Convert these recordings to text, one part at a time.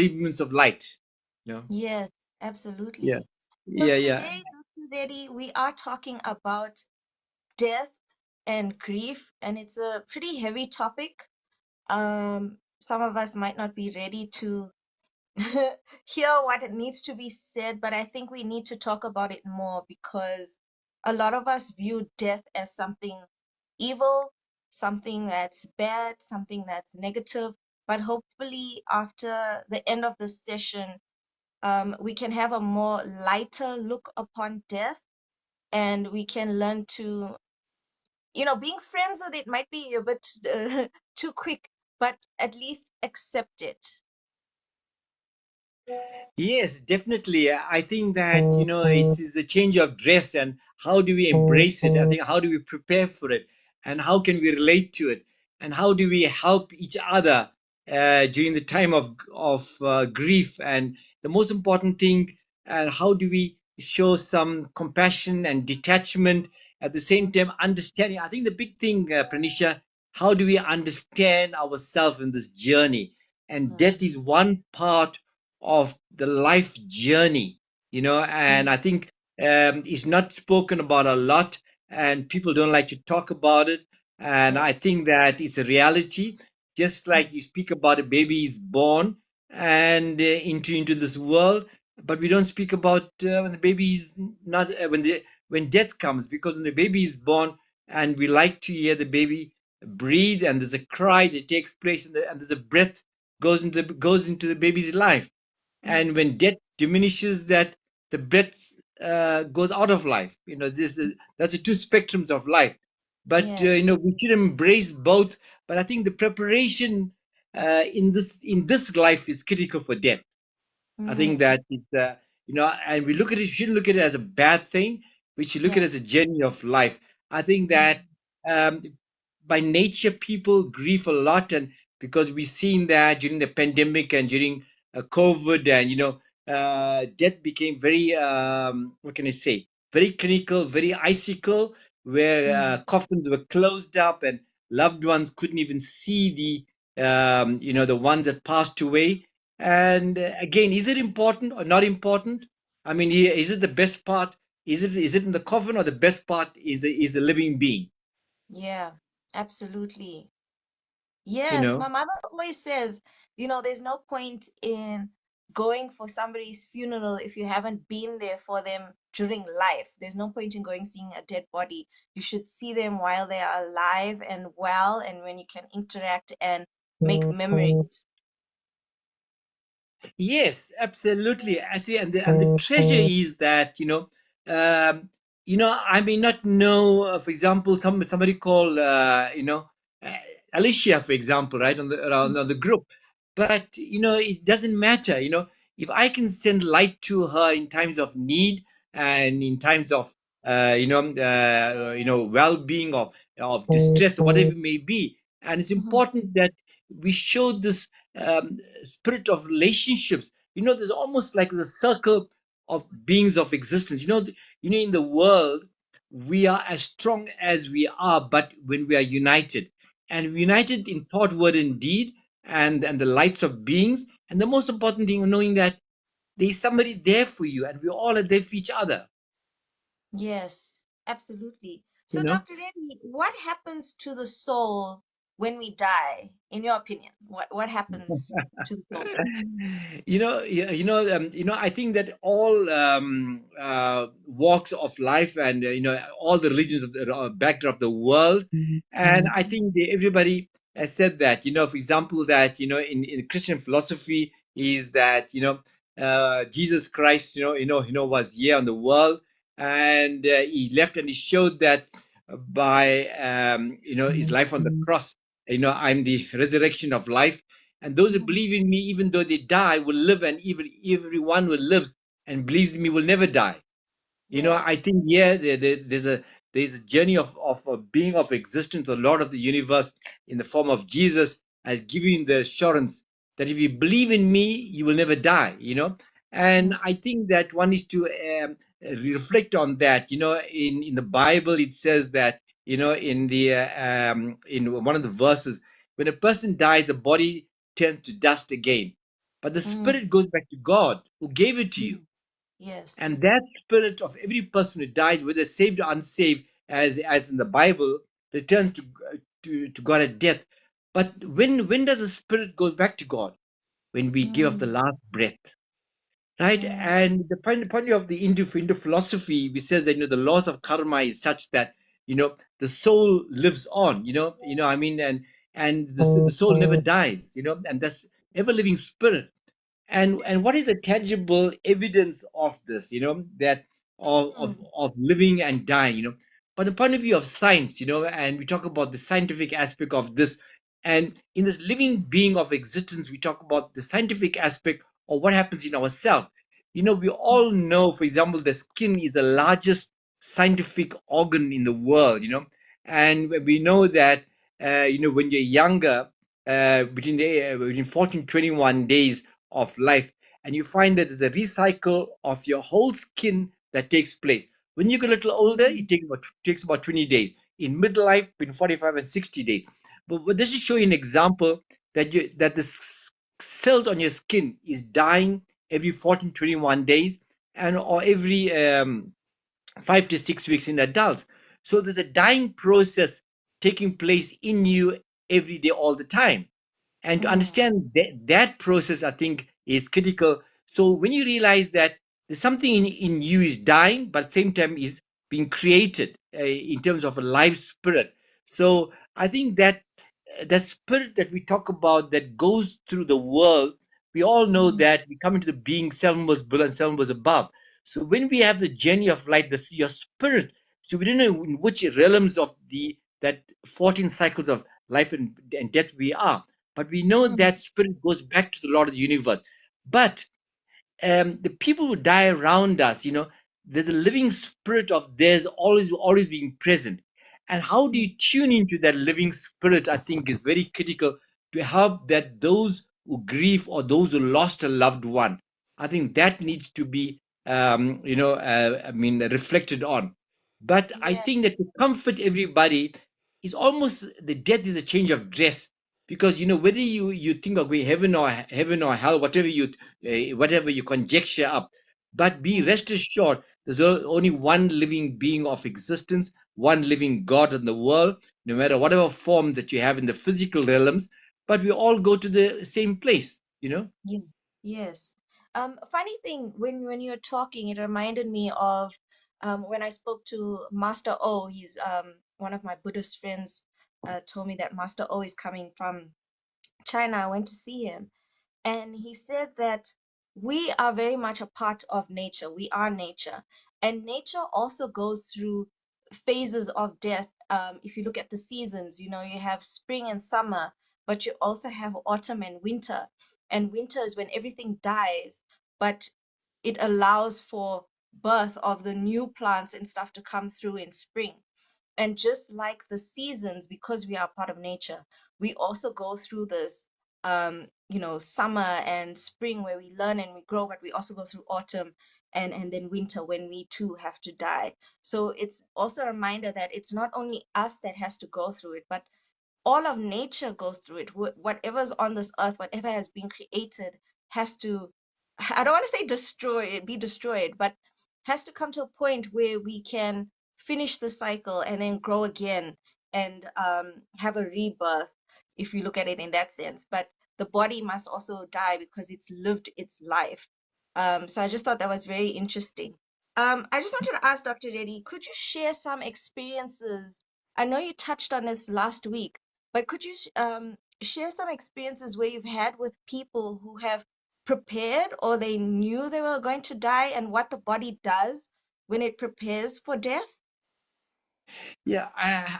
embodiments of light. You know? Yes, Yeah. absolutely. So Yeah. Yeah. today, Dr. Reddy, we are talking about death and grief, and it's a pretty heavy topic. Some of us might not be ready to hear what it needs to be said, but I think we need to talk about it more because a lot of us view death as something evil, something that's bad, something that's negative. But hopefully, after the end of this session, we can have a more lighter look upon death, and we can learn to, being friends with it might be a bit too quick, but at least accept it. Yes, definitely. I think that, it is a change of dress, and how do we embrace it? I think how do we prepare for it, and how can we relate to it, and how do we help each other during the time of grief, and the most important thing, and how do we show some compassion and detachment at the same time understanding. I think the big thing, Pranisha, how do we understand ourselves in this journey? And Mm, death is one part of the life journey, and mm, I think it's not spoken about a lot, and people don't like to talk about it. And yes. I think that it's a reality, just Mm, like you speak about a baby is born and into this world, but we don't speak about when the baby is not when death comes, because when the baby is born, and we like to hear the baby breathe, and there's a cry that takes place, and there's a breath goes into the baby's life. mm, And when death diminishes, that the breath goes out of life. That's the two spectrums of life. But yes. we should embrace both. But I think the preparation in this life is critical for death. I think Mm, that it's and we shouldn't look at it as a bad thing. We should look at yes. it as a journey of life. I think that Mm, um, by nature people grieve a lot, and because we've seen that during the pandemic and during COVID, and death became very what can I say, very clinical, very icicle, where mm, coffins were closed up and loved ones couldn't even see the ones that passed away. And again, is it important or not important? I mean, is it the best part? Is it in the coffin, or the best part is a living being? yeah, absolutely. You Yes, know. my mother always says, there's no point in going for somebody's funeral if you haven't been there for them during life. There's no point in going seeing a dead body. You should see them while they are alive and well, and when you can interact and make memories. Yes, absolutely. I see, and the treasure is that I may not know. For example, somebody called uh, Alicia, for example, right, on the group, but it doesn't matter. If I can send light to her in times of need and in times of well-being, of distress, or whatever it may be, and it's Mhm. important that we show this spirit of relationships. There's almost like the circle of beings of existence. In the world, we are as strong as we are, but when we are united, and united in thought, word, and deed, and the lights of beings, and the most important thing, knowing that there's somebody there for you, and we all are there for each other. Yes, absolutely. You So, know. Dr. Reddy, what happens to the soul when we die, in your opinion? What happens to the soul? I think that all walks of life, and all the religions of the backdrop of the world, and I think everybody has said that. For example, that in Christian philosophy is that Jesus Christ, was here on the world, and he left, and he showed that by his life on the cross. I'm the resurrection of life, and those who Mhm. believe in me, even though they die, will live, and even everyone who lives and believes in me will never die. I Yes. think, there's a journey of a being of existence, the Lord of the universe, in the form of Jesus, has given you the assurance that if you believe in me, you will never die. And Mm, I think that one is to reflect on that. In the Bible, it says that in one of the verses, when a person dies, the body turns to dust again, but the Mm, spirit goes back to God who gave it to you. mm. Yes. And that spirit of every person who dies, whether saved or unsaved, as in the Bible, returns to God at death. But when does the spirit go back to God? When we give up the Mm, last breath, right? mm, And the point of the Hindu philosophy, we says that the laws of karma is such that the soul lives on. I mean, and the soul never dies. And that's ever living spirit. And what is the tangible evidence of this, that mm, of living and dying, from the point of view of science, and we talk about the scientific aspect of this. And in this living being of existence, we talk about the scientific aspect of what happens in ourselves. We all know, for example, the skin is the largest scientific organ in the world, and we know that when you're younger, between 14 21 days of life, and you find that there's a recycle of your whole skin that takes place. When you get a little older, mm, it takes about 20 days. In midlife, between 45 and 60 days. But this is show you an example that the cells on your skin is dying every 14 21 days, and or every 5 to 6 weeks in adults. So there's a dying process taking place in you every day, all the time. And to mm, understand that process, I think, is critical. So when you realize that there's something in you is dying, but at the same time is being created in terms of a live spirit. So I think that spirit that we talk about that goes through the world, we all know mm, that we come into the being 7 was below and 7 was above. So when we have the journey of life, your spirit, so we don't know in which realms of the that 14 cycles of life and death we are, but we know mm, that spirit goes back to the Lord of the universe. But the people who die around us, there's a living spirit of theirs always being present. And how do mm. you tune into that living spirit? I think is very critical to help that those who grieve or those who lost a loved one. I think that needs to be, reflected on. But I Yeah. think that to comfort everybody is almost the death is a change of dress, because whether you think of going heaven or hell, whatever you conjecture up, but be Mm, rest assured there's only one living being of existence, one living God in the world, no matter whatever form that you have in the physical realms, but we all go to the same place. yeah. Yes. Funny thing, when you were talking, it reminded me of when I spoke to Master O. He's one of my Buddhist friends told me that Master O is coming from China. I went to see him, and he said that we are very much a part of nature. We are nature. And nature also goes through phases of death. If you look at the seasons, you have spring and summer, but you also have autumn and winter. And winter is when everything dies, but it allows for birth of the new plants and stuff to come through in spring. And just like the seasons, because we are part of nature, we also go through this, summer and spring where we learn and we grow, but we also go through autumn and then winter when we too have to die. So it's also a reminder that it's not only us that has to go through it, but all of nature goes through it. Whatever's on this earth, whatever has been created, has to, I don't want to say be destroyed, but has to come to a point where we can finish the cycle and then grow again and have a rebirth, if you look at it in that sense. But the body must also die because it's lived its life. So I just thought that was very interesting. I just wanted to ask Dr. Reddy, could you share some experiences? I know you touched on this last week, but could you share some experiences where you've had with people who have prepared or they knew they were going to die and what the body does when it prepares for death? Yeah,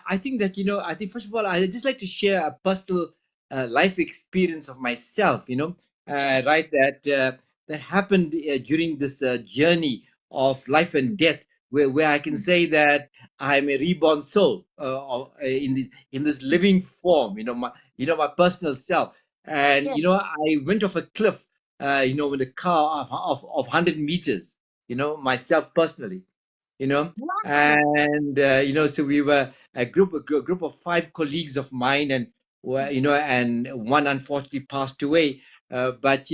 I think that, I think first of all, I just like to share a personal life experience of myself, right, that happened during this journey of life and death, where I can Mm, say that I'm a reborn soul in this living form, my personal self. And, yes. I went off a cliff, with a car of 100 meters, myself personally, you know Wow. and so we were a group of five colleagues of mine, and and one unfortunately passed away, but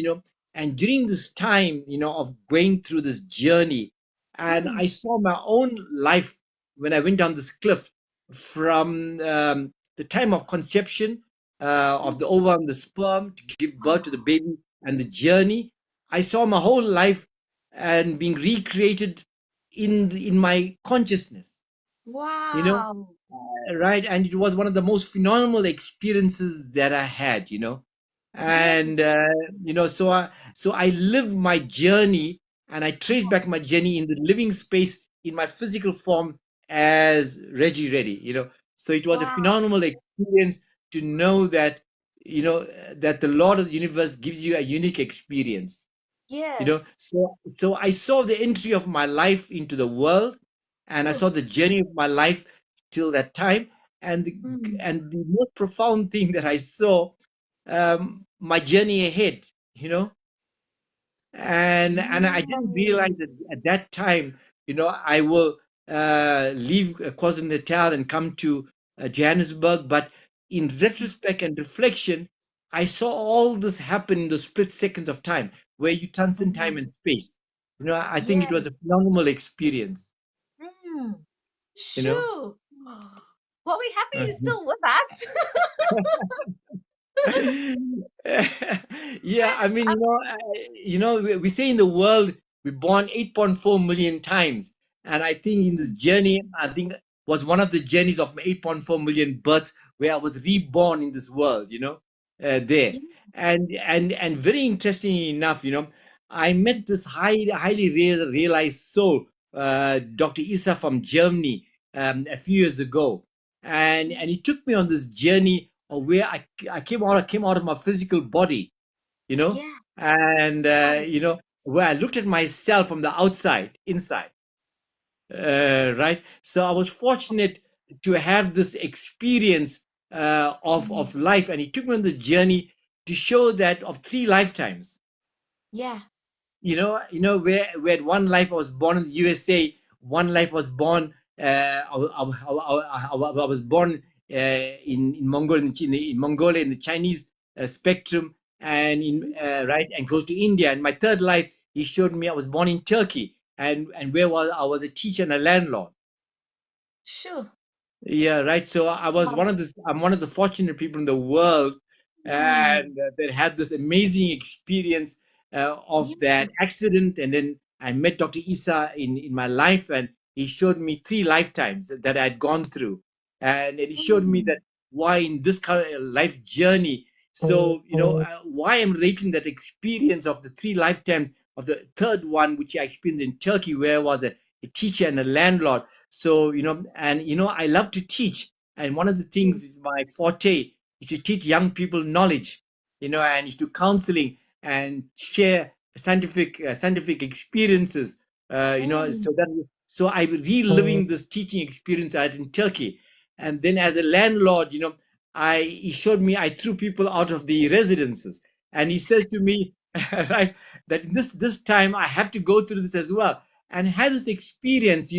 And during this time, of going through this journey, and Mm. I saw my own life when I went down this cliff from the time of conception, Mm. of the ovum, the sperm to give birth to the Wow. baby, and the journey. I saw my whole life and being recreated in my consciousness. You know, Wow. right? And it was one of the most phenomenal experiences that I had, Yes. and so I live my journey, and I trace back my journey in the living space in my physical form as Reddy. So it was a Wow. phenomenal experience to know that you know that the Lord of the universe gives you a unique experience. Yes. So I saw the entry of my life into the world, and I Ooh. saw the journey of my life till that time. and the, Mm. and the most profound thing that I saw, my journey ahead, you know and I didn't realize Yes. that at that time, I will leave KwaZulu Natal and come to Johannesburg. But in retrospect and reflection, I saw all this happen in the split seconds of time, where you transcend time Mm. and space. I think it Yes. was a phenomenal experience. Mm. You know. Shoo. Well, we happy Uh, you're still with us. yeah, I mean, we say in the world we're born 8.4 million times, and I think in this journey, I think was one of the journeys of my 8.4 million births where I was reborn in this world. There, Yeah. and very interestingly enough, I met this highly realized soul, Dr. Isa from Germany, a few years ago, and he took me on this journey of where I came out of my physical body, you know, Yeah. and where I looked at myself from the outside, inside, right. So I was fortunate to have this experience of Mm. life, and he took me on the journey to show that of three lifetimes. Yeah. Where one life I was born in the USA, one life was born. I was born in Mongolia, in Mongolia, in the Chinese spectrum, and right, and close to India. And my third life, he showed me I was born in Turkey, and where was I was a teacher and a landlord. Shoo. Yeah, right. So Wow. I'm one of the fortunate people in the world, Mm. and that had this amazing experience Yeah. of that accident. And then I met Dr. Isa in my life, and he showed me three lifetimes that I'd gone through, and he showed me Mm. that why in this kind of life journey. So why I'm relating that experience of the three lifetimes of the third one, which I experienced in Turkey, where I was a teacher and a landlord. So and I love to teach, and one of the things is my forte is to teach young people knowledge, and is to counseling and share scientific experiences, Mm. so I'm reliving this teaching experience I had in Turkey. And then as a landlord, I he showed me I threw people out of the residences, and he says to me, right, that this time I have to go through this as well, and had this experience,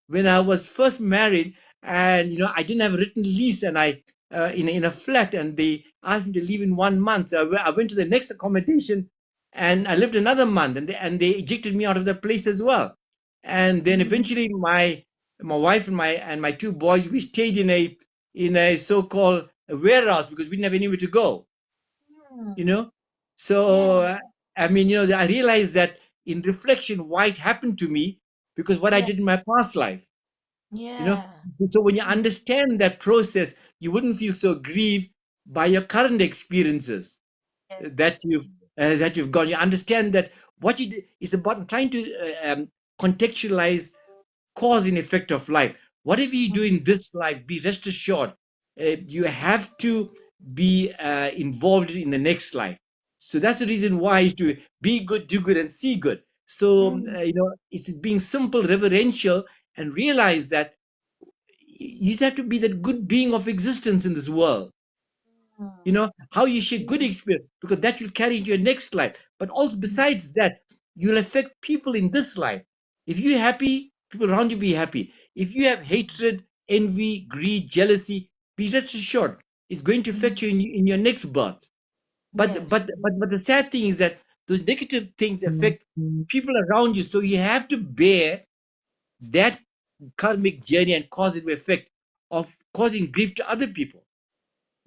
when I was first married, and I didn't have a written lease, and I in a flat, and they asked me to leave in 1 month. So I went to the next accommodation, and I lived another month, and they ejected me out of the place as well. And then Mm. eventually my wife and my two boys, we stayed in a so-called warehouse because we didn't have anywhere to go. you Mm. know so Yeah. I mean, I realized that in reflection why it happened to me, because what I Yeah. did in my past life. you know Yeah. so when you Mm. understand that process, you wouldn't feel so grieved by your current experiences that Yes. you've gone. You understand that what you do is about trying to contextualize cause and effect of life. Whatever you do Mm. in this life, be rest assured, you have to be involved in the next life. So that's the reason why is to be good, do good, and see good. So Mm. it's being simple, reverential, and realize that you have to be that good being of existence in this world. Mm. How you share good Mm. experience, because that will carry into your next life. But also besides that, you'll affect people in this life. If you're happy, people around you be happy. If you have hatred, envy, greed, jealousy, be rest assured it's going to affect Mm. you in your next birth. but Yes. but but but the sad thing is that those negative things affect people around you. So you have to bear that karmic journey and causative effect of causing grief to other people.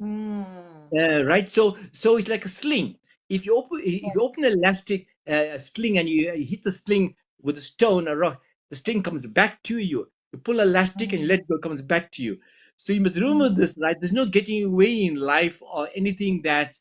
Mm. Right. So it's like a sling. If Yeah. you open an elastic sling and you hit the sling with a stone, a rock, the sling comes back to you. You pull elastic and you Mm. let go, it comes back to you. So you must remember Mm. this, right? There's no getting away in life or anything that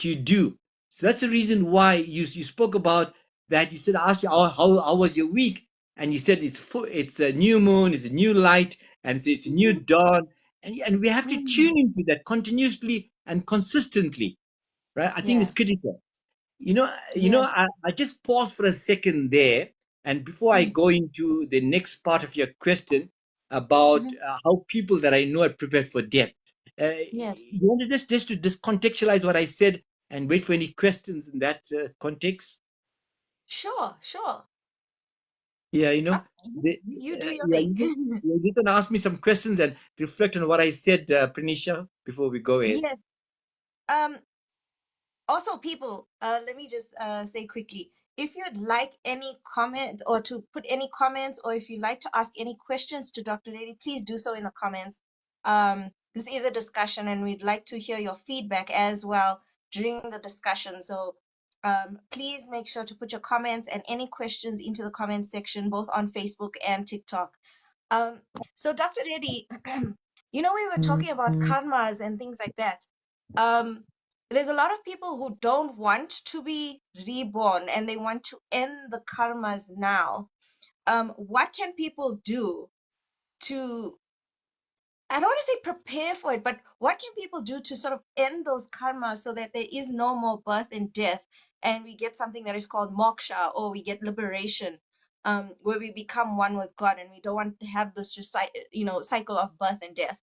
you do. So that's the reason why you spoke about that. You said, I asked you how was your week, and you said it's a new moon, it's a new light, and it's a new Mhm. dawn, and we have to Mm. tune into that continuously and consistently, right? I think it's Yeah. critical. Yes. I just pause for a second there, and before I Mm. go into the next part of your question about Mhm. how people that I know are prepared for death, Yes. you want to just to discontextualize what I said and wait for any questions in that context? Sure. Sure. Yeah, You do your yeah, thing. you can ask me some questions and reflect on what I said, Prenisha, before we go ahead. Yes. Um, Also, people, let me just say quickly, if you'd like any comment or to put any comments, or if you'd like to ask any questions to Dr. Lady, please do so in the comments. This is a discussion, and we'd like to hear your feedback as well during the discussion. So please make sure to put your comments and any questions into the comment section, both on Facebook and TikTok. Um, so, Dr. Reddy, we were talking about karmas and things like that. Um, there's a lot of people who don't want to be reborn and they want to end the karmas now. What can people do to, I don't want to say prepare for it, but what can people do to sort of end those karmas so that there is no more birth and death and we get something that is called moksha, or we get liberation, where we become one with God and we don't want to have this cycle of birth and death?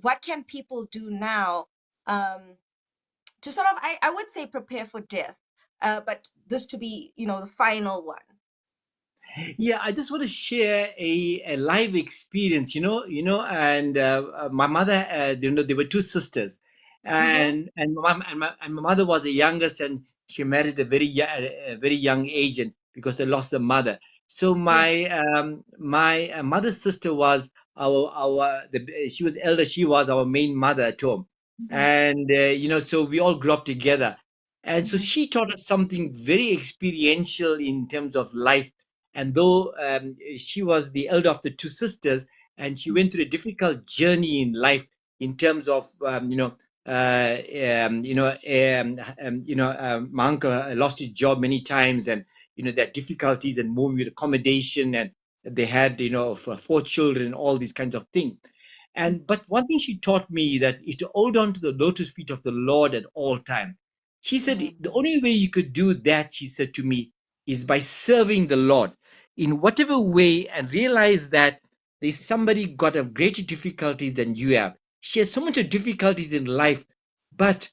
What can people do now to sort of, I would say, prepare for death, but this to be, the final one? Yeah, I just want to share a live experience, and my mother, there were two sisters, Mm-hmm. and my mother was the youngest, and she married a very young age, and because they lost their mother. So Yes. my mother's sister was she was elder, she was our main mother at home, Mm-hmm. and so we all grew up together, and so Mm-hmm. she taught us something very experiential in terms of life. And though she was the elder of the two sisters, and she went through a difficult journey in life in terms of, my uncle lost his job many times, and there are difficulties and moving with accommodation, and they had four children, and all these kinds of things. And but one thing she taught me that is to hold on to the lotus feet of the Lord at all time. She said the Mm-hmm. only way you could do that, she said to me, is by serving the Lord in whatever way, and realize that there's somebody got a greater difficulties than you have. She has so much of difficulties in life, but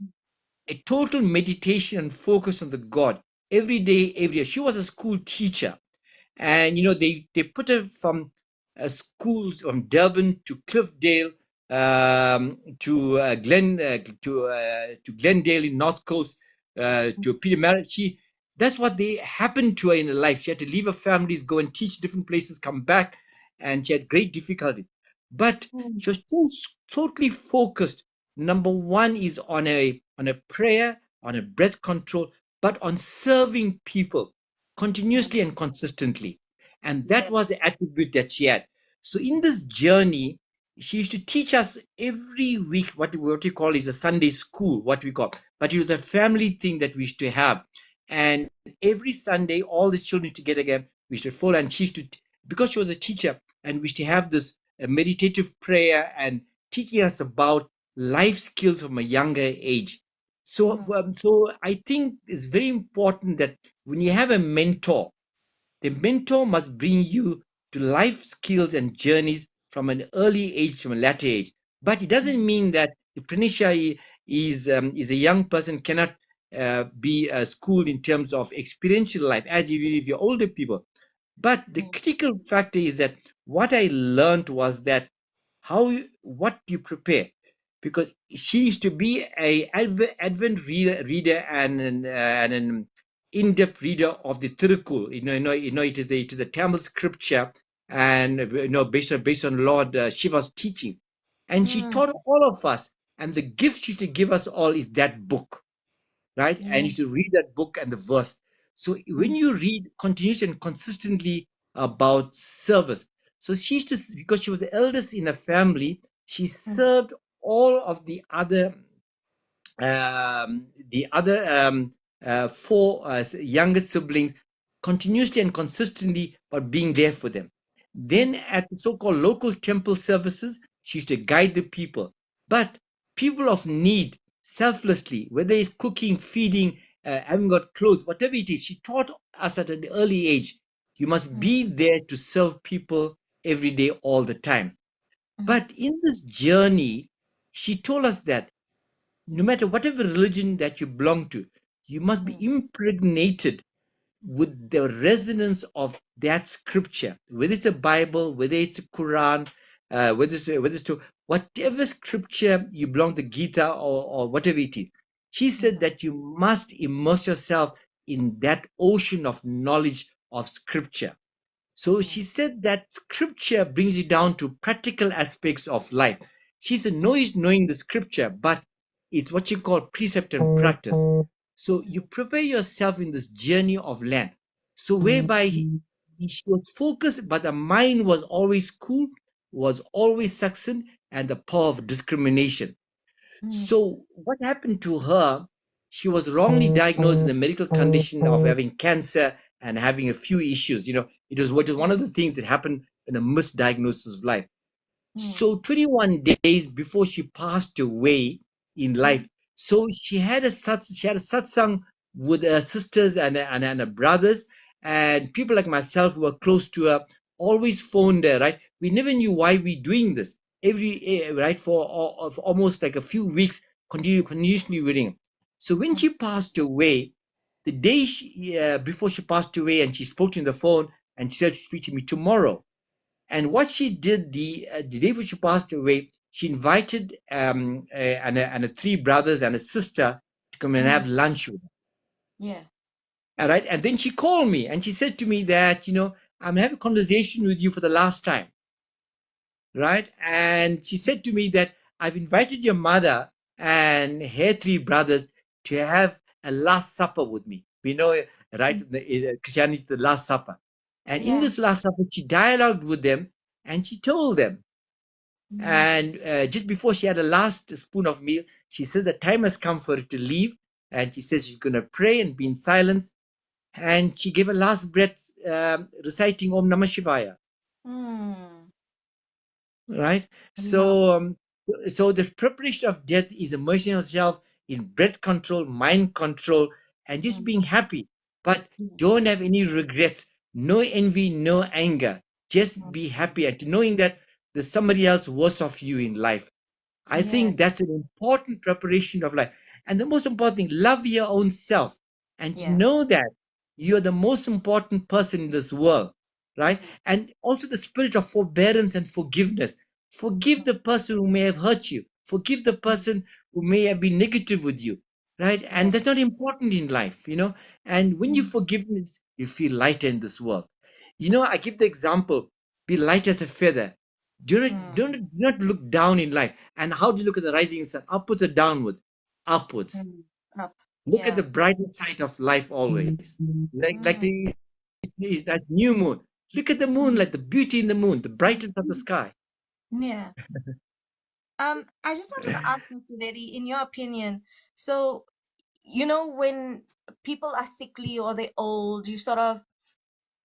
a total meditation and focus on the God every day, every year. She was a school teacher, and they put her from schools from Durban to Cliffdale, to Glendale in North Coast, to Peter Mary. That's what they happened to her in her life. She had to leave her families, go and teach different places, come back, and she had great difficulties. But Mm-hmm. she was still totally focused. Number one is on a prayer, on a breath control, but on serving people continuously and consistently. And that Yes. was the attribute that she had. So in this journey, she used to teach us every week what we call is a Sunday school, what we call, but it was a family thing that we used to have. And every Sunday, all the children together again, we used to follow, and she used to, because she was a teacher, and we used to have this meditative prayer and teaching us about life skills from a younger age. So, Mm-hmm. so I think it's very important that when you have a mentor, the mentor must bring you to life skills and journeys from an early age to a latter age. But it doesn't mean that if Prenisha is a young person cannot be schooled in terms of experiential life as if you're older people. But the critical factor is that what I learned was that what you prepare, because she used to be a Advent reader and an in-depth reader of the Tirukul. It is a Tamil scripture, and based on Lord Shiva's teaching, and she Mm. taught all of us. And the gift she should give us all is that book, right? And Yeah. you should read that book and the verse. So when Mm. you read continuously and consistently about service, so she used to, because she was the eldest in a family, she Mm. served all of the other four younger siblings continuously and consistently, but being there for them. Mm. Then at the so-called local temple services, she used to guide the people. But people of need, selflessly, whether it's cooking, feeding, having got clothes, whatever it is, she taught us at an early age, you must Mm. be there to serve people every day, all the time. Mm. But in this journey, she told us that no matter whatever religion that you belong to, you must be Mm. impregnated with the resonance of that scripture, whether it's a Bible, whether it's a Quran, whether it's to whatever scripture you belong to, Gita or whatever it is. She said Mhm. that you must immerse yourself in that ocean of knowledge of scripture. So Mm. she said that scripture brings you down to practical aspects of life. She said, no, Mm. is knowing the scripture, but it's what you call precept and practice. So you Mm. prepare yourself in this journey of land. So Mm. whereby she was focused, but the mind was always cool, was always succinct, and the power of discrimination. Mm. So what happened to her? She was wrongly diagnosed with a medical condition of having cancer and having a few issues. It was what is one of the things that happened in a misdiagnosis of life. Mm. So 21 days before she passed away in Mm. life, so she had a satsang with her sisters and her brothers, and people like myself who were close to her always phoned her. Right, we never knew why we doing this right for almost like a few weeks, continuously reading. So when Mm. she passed away, the day before she passed away, and she spoke to me on the phone, and she said, "Speak to me tomorrow." And what she did the day before she passed away, she invited and three brothers and a sister to come and Mm. have lunch with her. Yeah. All right. And then she called me and she said to me that, I'm having a conversation with you for the last time. Right. And she said to me that I've invited your mother and her three brothers to have a last supper with me. We know, right? Mm. Christianity, the last supper. And in Yeah. this last supper, she dialogued with them and she told them. Mm. And just before she had a last spoon of meal, she says the time has come for her to leave. And she says she's going to pray and be in silence. And she gave a last breath reciting Om Namah Shivaya. Mm. Right? Wow. So the preparation of death is immersing yourself in breath control, mind control, and just Mm. being happy. But Yes. don't have any regrets, no envy, no anger. Just Mm. be happy and knowing that there's somebody else worse of you in life. I Yeah. think that's an important preparation of life. And the most important thing, love your own self and to Yeah. know that you're the most important person in this world, right? Mm. And also the spirit of forbearance and forgiveness. Forgive the person who may have hurt you. Forgive the Mm. person who may have been negative with you, right? Yeah. And that's not important in life. And when you Mm. forgive, you feel lighter in this world. I give the example, be light as a feather. Do not look down in life. And how do you look at the rising sun? Upwards or downwards? Upwards. Mm. Up. Look at Yeah. the brighter side of life always. Like Mm. that new moon. Look at the moon, Mm. like the beauty in the moon, the brightness of the sky. Yeah. I just wanted to ask Mr. Reddy, in your opinion, so when people are sickly or they're old, you sort of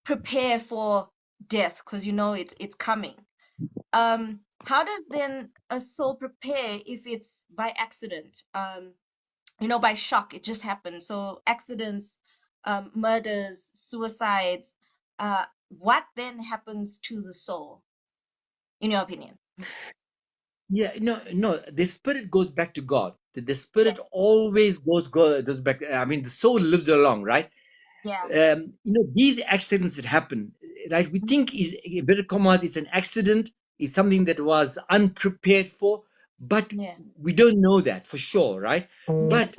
prepare for death because it's coming. How does then a soul prepare if it's by accident? By shock, it just happens. So accidents, murders, suicides, what then happens to the soul, in your opinion? Yeah, no, no. The spirit goes back to God. The Yeah. spirit always goes back. I mean, the soul lives along, right? Yeah. These accidents that happen, right? We think is inverted commas, it's an accident, is something that was unprepared for, but Yeah. we don't know that for sure, right? Yeah. But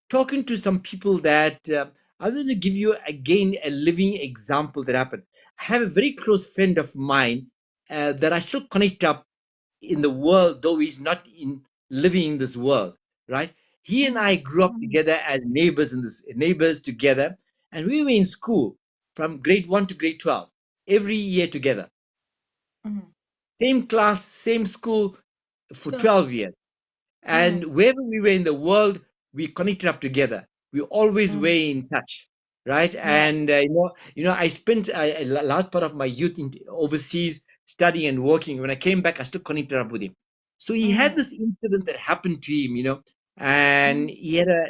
talking to some people that I'm going to give you again a living example that happened. I have a very close friend of mine that I still connect up in the world, though he's not in living in this world, right? He and I Mm. grew up together as neighbors in this neighbors together, and we were in school from grade 1 to grade 12 every year together. Mm. Same class, same school for Sure. 12 years. And Mm. wherever we were in the world, we connected up together. We always were Mm. in touch, right? Yeah. And I spent a large part of my youth overseas studying and working. When I came back, I still connected up with him. So he had Mm. this incident that happened to him, and Mm.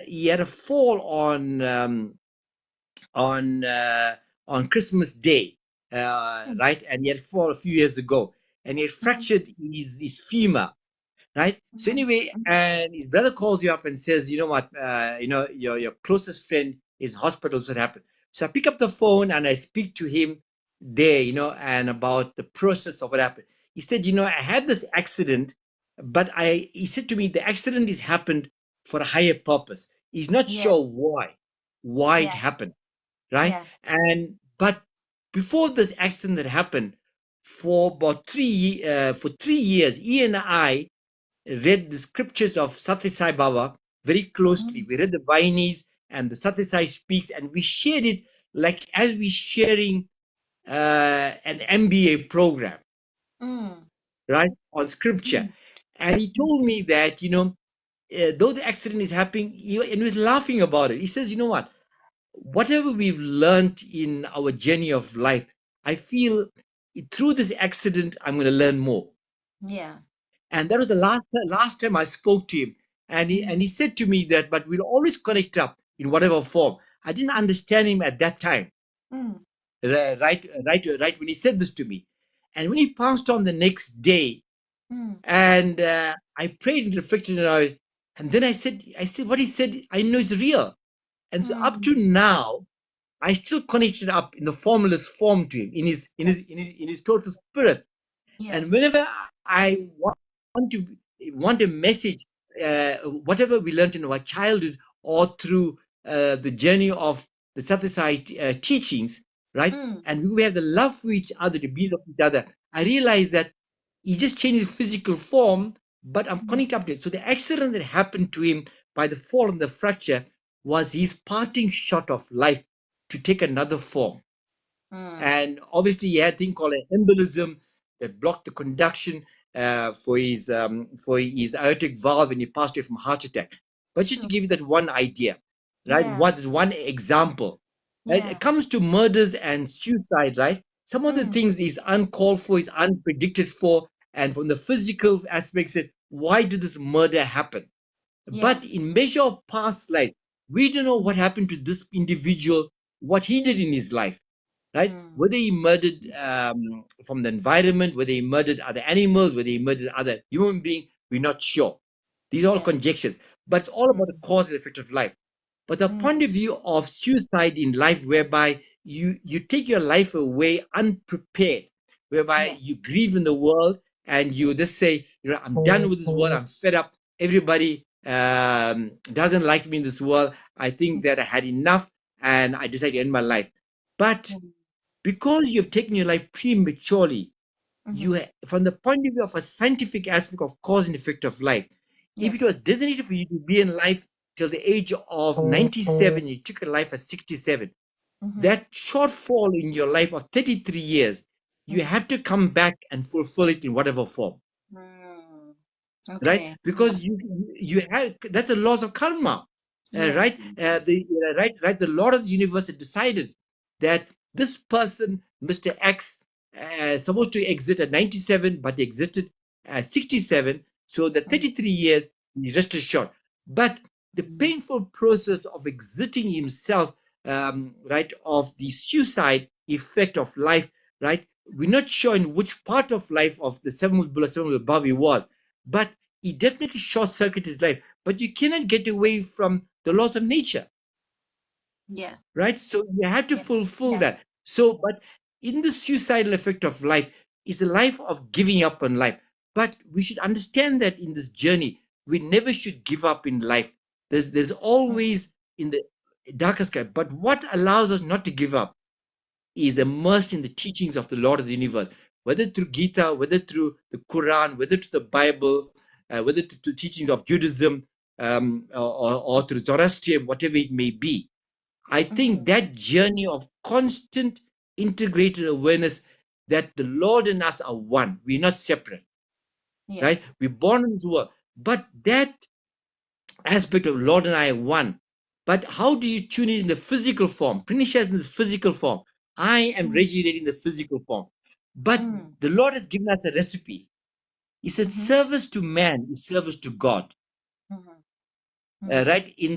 he had a fall on uh, on Christmas Day, Mm. right? And he had a fall a few years ago, and he had Mm. fractured his femur, right? So Mm. anyway, Mm. and his brother calls you up and says, you know what, your closest friend is in hospital. So it happened. So I pick up the phone and I speak to him there, and about the process of what happened. He said, I had this accident, but he said to me, the accident has happened for a higher purpose. He's not Yeah. sure why it Yeah. happened, right? Yeah. But before this accident that happened, for 3 years, he and I read the scriptures of Satya Sai Baba very closely. Mm. We read the Vainis and the Satya Sai speaks, and we shared it like as we sharing an MBA program, Mm. right, on scripture. Mm. And he told me that, though the accident is happening, and he was laughing about it. He says, you know what? Whatever we've learned in our journey of life, I feel through this accident, I'm going to learn more. Yeah. And that was the last time I spoke to him. And he Mm. said to me that, but we'll always connect up in whatever form. I didn't understand him at that time, Mm. right when he said this to me. And when he passed on the next day, Mm. and I prayed and reflected on it, and then I said, what he said, I know is real. And so up to Mm. now, I still connected up in the formless form to him, in his total spirit. And Yes. whenever I to want a message, whatever we learned in our childhood or through the journey of the Satya Sai teachings, right? Mm. And we have the love for each other, to be with each other. I realize that he just changed his physical form, but I'm Mm. connected up to it. So the accident that happened to him by the fall and the fracture was his parting shot of life to take another form. Mm. And obviously he had a thing called an embolism that blocked the conduction for his aortic valve, and he passed away from heart attack. But just to Sure. give you that one idea, right? Yeah. What is one example? Right? Yeah. It comes to murders and suicide, right? Some of the Mm. things is uncalled for, is unpredicted for, and from the physical aspects, why did this murder happen? Yeah. But in measure of past life, we don't know what Mm. happened to this individual, what he did in his life, right? Mm. Whether he murdered from the environment, whether he murdered other animals, whether he murdered other human beings, we're not sure. These are all Yeah. conjectures, but it's all about the Mm. cause and effect of life. But the point Mm. of view of suicide in life, whereby you take your life away unprepared, whereby Yeah. you grieve in the world and you just say, I'm done with this world, I'm fed up. Everybody doesn't like me in this world. I think that I had enough, and I decided to end my life. But Mm. because you've taken your life prematurely, Mm-hmm. from the point of view of a scientific aspect of cause and effect of life, if it Yes. was designated for you to be in life till the age of 97, you took your life at 67, Mm-hmm. that shortfall in your life of 33 years, you Mm-hmm. have to come back and fulfill it in whatever form, Mm. right? Okay. Yeah. Because you have, that's the laws of karma, Yes. right? The Lord of the universe had decided that this person, Mr. X, supposed to exit at 97, but he exited at 67. So the Mm. 33 years he rested short. But the Mm. painful process of exiting himself, right, of the suicide effect of life, right? We're not sure in which part of life of the seventh Buddha, seventh above he was, but he definitely short circuited his life. But you cannot get away from the laws of nature, Yeah. right? So you have to Yeah. fulfill Yeah. that. So, but in the suicidal effect of life, is a life of giving up on life. But we should understand that in this journey, we never should give up in life. There's mm, always in the darkest sky. But what allows us not to give up is immersed in the teachings of the Lord of the universe, whether through Gita, whether through the Quran, whether through the Bible, whether through teachings of Judaism, or through Zoroastrian, whatever it may be. I think mm, that journey of constant integrated awareness that the Lord and us are one. We're not separate, yeah. right? We're born into this world. But that aspect of Lord and I are one. But how do you tune it in the physical form? Prenisha is in this physical form. I am Mm, regulating the physical form. But mm, the Lord has given us a recipe. He said, mhm, service to man is service to God. mhm, mhm, Right in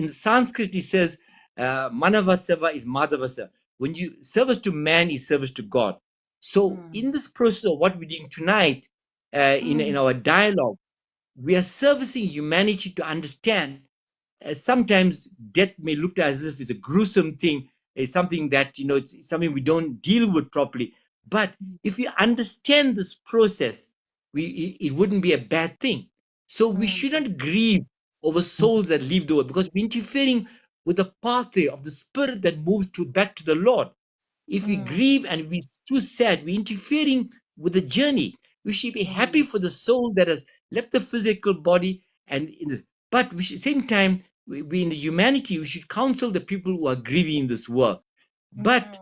Sanskrit, it says, Manava seva is Madhava seva. When you service to man is service to God. So mm, in this process of what we're doing tonight, in mm, our dialogue, we are servicing humanity to understand. Sometimes death may look as if it's a gruesome thing, it's something that, it's something we don't deal with properly. But mm, if we understand this process, it wouldn't be a bad thing. So we mm, shouldn't grieve over souls that leave the world, because we're interfering with the pathway of the spirit that moves to back to the Lord. If we mm, grieve and we're too sad, we're interfering with the journey. We should be happy mm, for the soul that has left the physical body. And in this, but we should, same time, we in the humanity, we should counsel the people who are grieving in this world. But mm,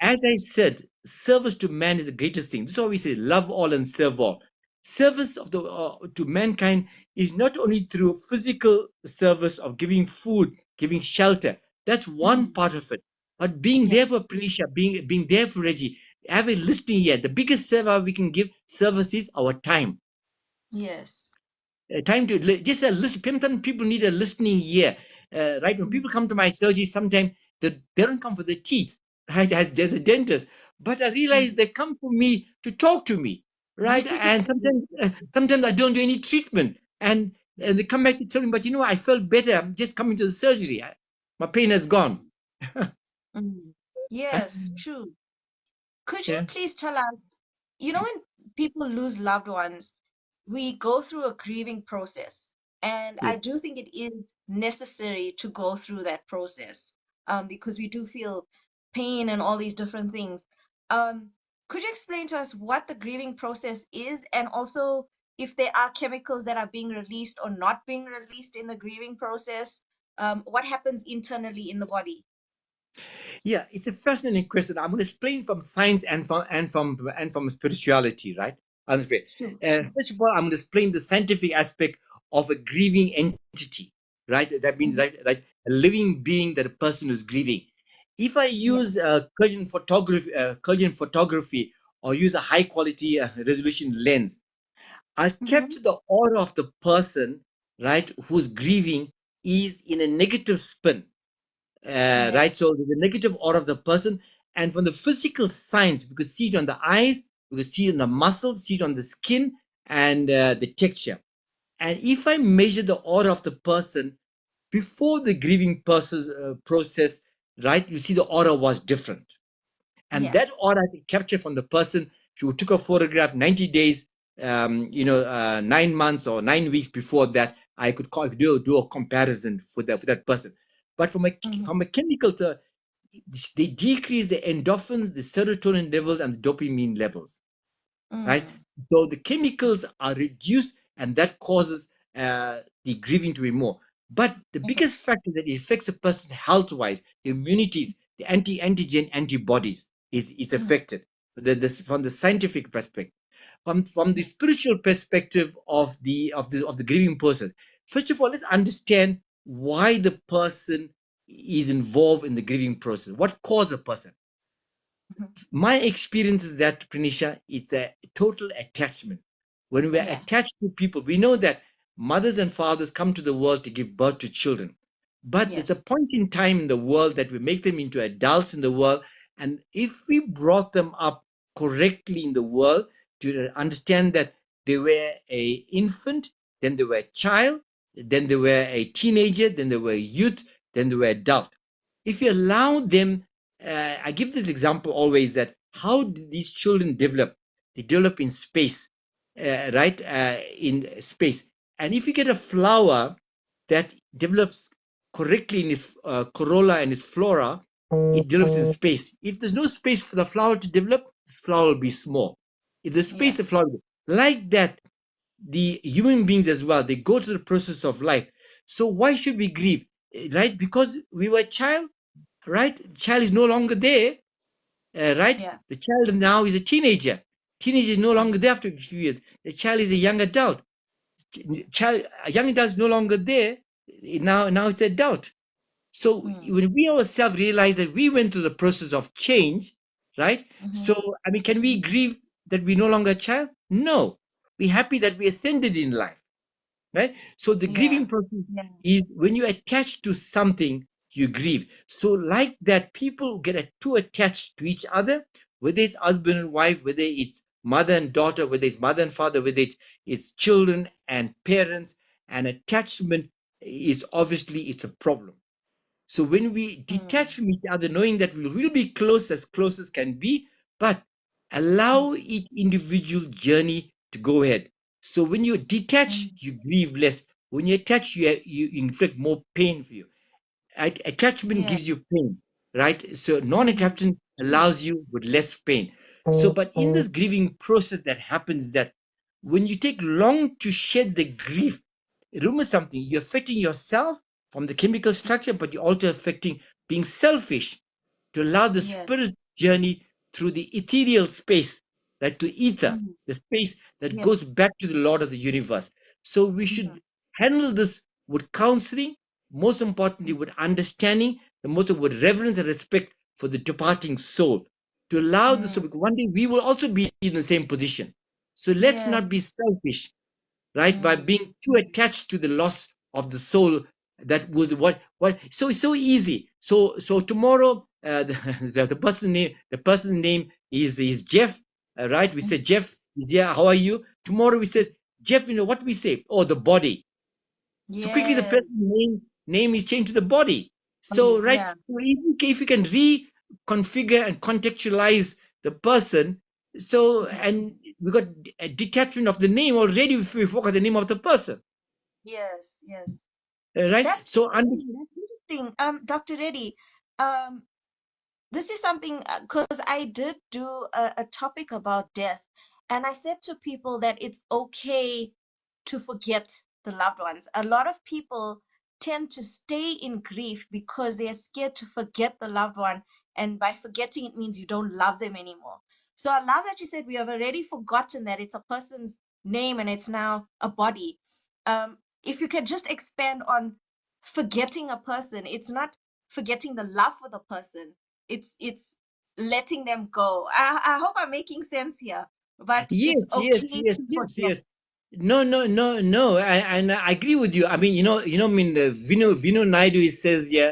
as I said, service to man is the greatest thing. This is why we say love all and serve all. Service of the to mankind is not only through physical service of giving food, giving shelter. That's one mm, part of it. But being yeah. there for Prenisha, being there for Reggie, having listening here, the biggest service we can give service is our time. Yes. Time to just a listen. Sometimes people need a listening ear, right? When Mm. people come to my surgery, sometimes they don't come for the teeth, right? As a dentist, but I realize Mm. they come for me to talk to me, right? And sometimes I don't do any treatment, and they come back to tell me, but I felt better. I'm just coming to the surgery. My pain has gone. Mm. Mm. Yes, true. Could you Yeah, please tell us, when people lose loved ones, we go through a grieving process. And I yes. do think it is necessary to go through that process, because we do feel pain and all these different things. Um, could you explain to us what the grieving process is, and also if there are chemicals that are being released or not being released in the grieving process? What happens internally in the body? Yeah, it's a fascinating question. I'm going to explain from science and from spirituality, right? I'm going to explain. Sure, sure. First of all, I'm going to explain the scientific aspect of a grieving entity, right? That means, Hmm. right, a living being that a person is grieving. If I Yeah. use Korean photography, or use a high quality resolution lens, I'll Mm-hmm. capture the aura of the person, right, who's grieving is in a negative spin, right? Yes. So the negative aura of the person, and from the physical signs, we could see it on the eyes, we could see it on the muscles, see it on the skin, and the texture. And if I measure the aura of the person before the grieving process, right, you see the aura was different. And Yeah. that aura I can capture from the person who took a photograph 90 days, 9 months or 9 weeks before that. I could do a comparison for that person. But Mm-hmm. from a chemical, they decrease the endorphins, the serotonin levels, and the dopamine levels, right? Mm. So the chemicals are reduced, and that causes the grieving to be more. But the Mhm. biggest factor that affects a person health-wise, the immunities, the antigen antibodies is Mhm. affected. From the scientific perspective, from the Mhm. spiritual perspective of the grieving process. First of all, let's understand why the person is involved in the grieving process. What caused the person? Mhm. My experience is that, Pranisha, it's a total attachment. When we're Yeah. attached to people, we know that mothers and fathers come to the world to give birth to children. But there's a Yes. point in time in the world that we make them into adults in the world. And if we brought them up correctly in the world to understand that they were a infant, then they were a child, then they were a teenager, then they were a youth, then they were adult. If you allow them, I give this example always, that how do these children develop? They develop in space, right? In space. And if you get a flower that develops correctly in its corolla and its flora, it develops in space. If there's no space for the flower to develop, this flower will be small. If there's space, Yeah. the flower will be. Like that, the human beings as well, they go through the process of life. So why should we grieve? Right? Because we were a child, right? The child is no longer there, right? Yeah. The child now is a teenager. Teenager is no longer Mm. there after a few years. The child is a young adult. Child, a young adult is no longer there. Now it's adult. So Mm. when we ourselves realize that we went through the process of change, right? Mm-hmm. So I mean, can we grieve that we're no longer a child? No. We're happy that we ascended in life, right? So the Yeah. grieving process Yeah. is when you attach to something, you grieve. So like that, people get too attached to each other, whether it's husband and wife, whether it's mother and daughter, whether it's mother and father, whether it's children and parents, and attachment is obviously it's a problem. So when we detach Mm. from each other, knowing that we will be close as can be, but allow each individual journey to go ahead. So when you detach, Mm. you grieve less. When you attach, you inflict more pain for you. Attachment Yeah. gives you pain, right? So Mm. non-attachment allows you with less pain. So, but in this grieving process that happens, that when you take long to shed the grief, remember something, you're affecting yourself from the chemical structure, but you're also affecting being selfish to allow the Yes. spirit journey through the ethereal space, like to ether, Mm. the space that Yes. goes back to the Lord of the universe. So we Mm. should handle this with counseling, most importantly with understanding, the most with reverence and respect for the departing soul, to allow the soul, Mm. because one day we will also be in the same position. So let's Yeah. not be selfish, right? By Mm. being too attached to the loss of the soul. That was what. So it's so easy. So tomorrow, the person's name is Jeff, right? We said, Mm. Jeff is here. How are you? Tomorrow we said, Jeff. What we say? Oh, the body. So quickly the Yes. person's name is changed to the body. So Body. right, Yeah. so if you can reconfigure and contextualize the person, so and we got a detachment of the name already if we forgot the name of the person, Yes. Yes. right? That's So interesting. That's interesting. Dr. Reddy, um, this is something because I did do a topic about death, and I said to people that it's okay to forget the loved ones. A lot of people tend to stay in grief because they're scared to forget the loved one. And by forgetting, it means you don't love them anymore. So I love that you said we have already forgotten that it's a person's name and it's now a body. If you could just expand on forgetting a person, it's not forgetting the love for the person. It's letting them go. I hope I'm making sense here, but it's yes, yes, okay yes, to yes, forget. yes. No, no, no, no. And I agree with you. I mean, I mean, Vino Naidu says, yeah,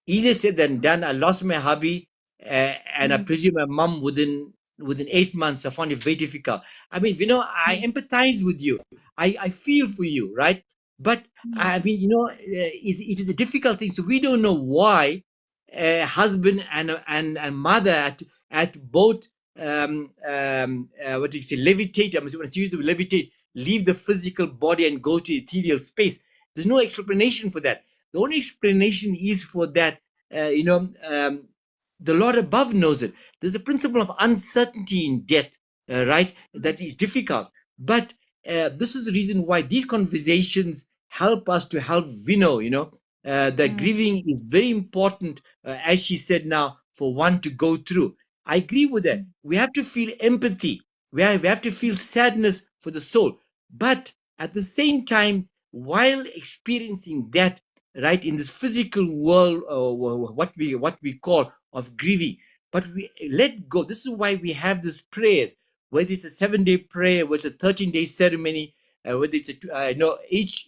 easier said than done. I lost my hubby, and I Mm, presume my mom within 8 months. I found it very difficult. I mean, I mm, empathize with you. I feel for you, right? But I mm, mean, it is a difficult thing. So we don't know why husband and mother at both what do you say, levitate. I'm when it's used to levitate, leave the physical body and go to ethereal space. There's no explanation for that. The only explanation is for that, the Lord above knows it. There's a principle of uncertainty in death, right? mm, That is difficult. But this is the reason why these conversations help us to help Vino, that mm, grieving is very important, as she said now, for one to go through. I agree with that. mm, We have to feel empathy. We have to feel sadness for the soul. But at the same time, while experiencing that, right, in this physical world, what we call of grieving, but we let go. This is why we have these prayers, whether it's a 7-day prayer, whether it's a 13-day ceremony, whether it's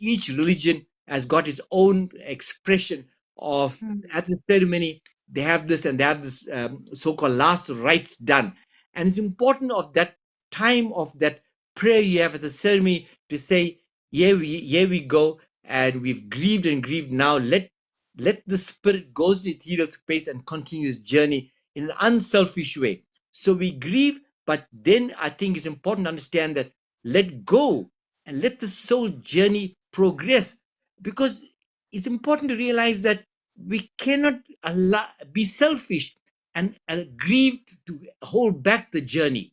each religion has got its own expression of mm, at the ceremony. They have this and they have this so-called last rites done, and it's important of that time of that prayer you have at the ceremony to say, here we go, and we've grieved and grieved. Now let the spirit go to the ethereal space and continue its journey in an unselfish way. So we grieve, but then I think it's important to understand that let go and let the soul journey progress, because it's important to realize that we cannot be selfish and grieve to hold back the journey,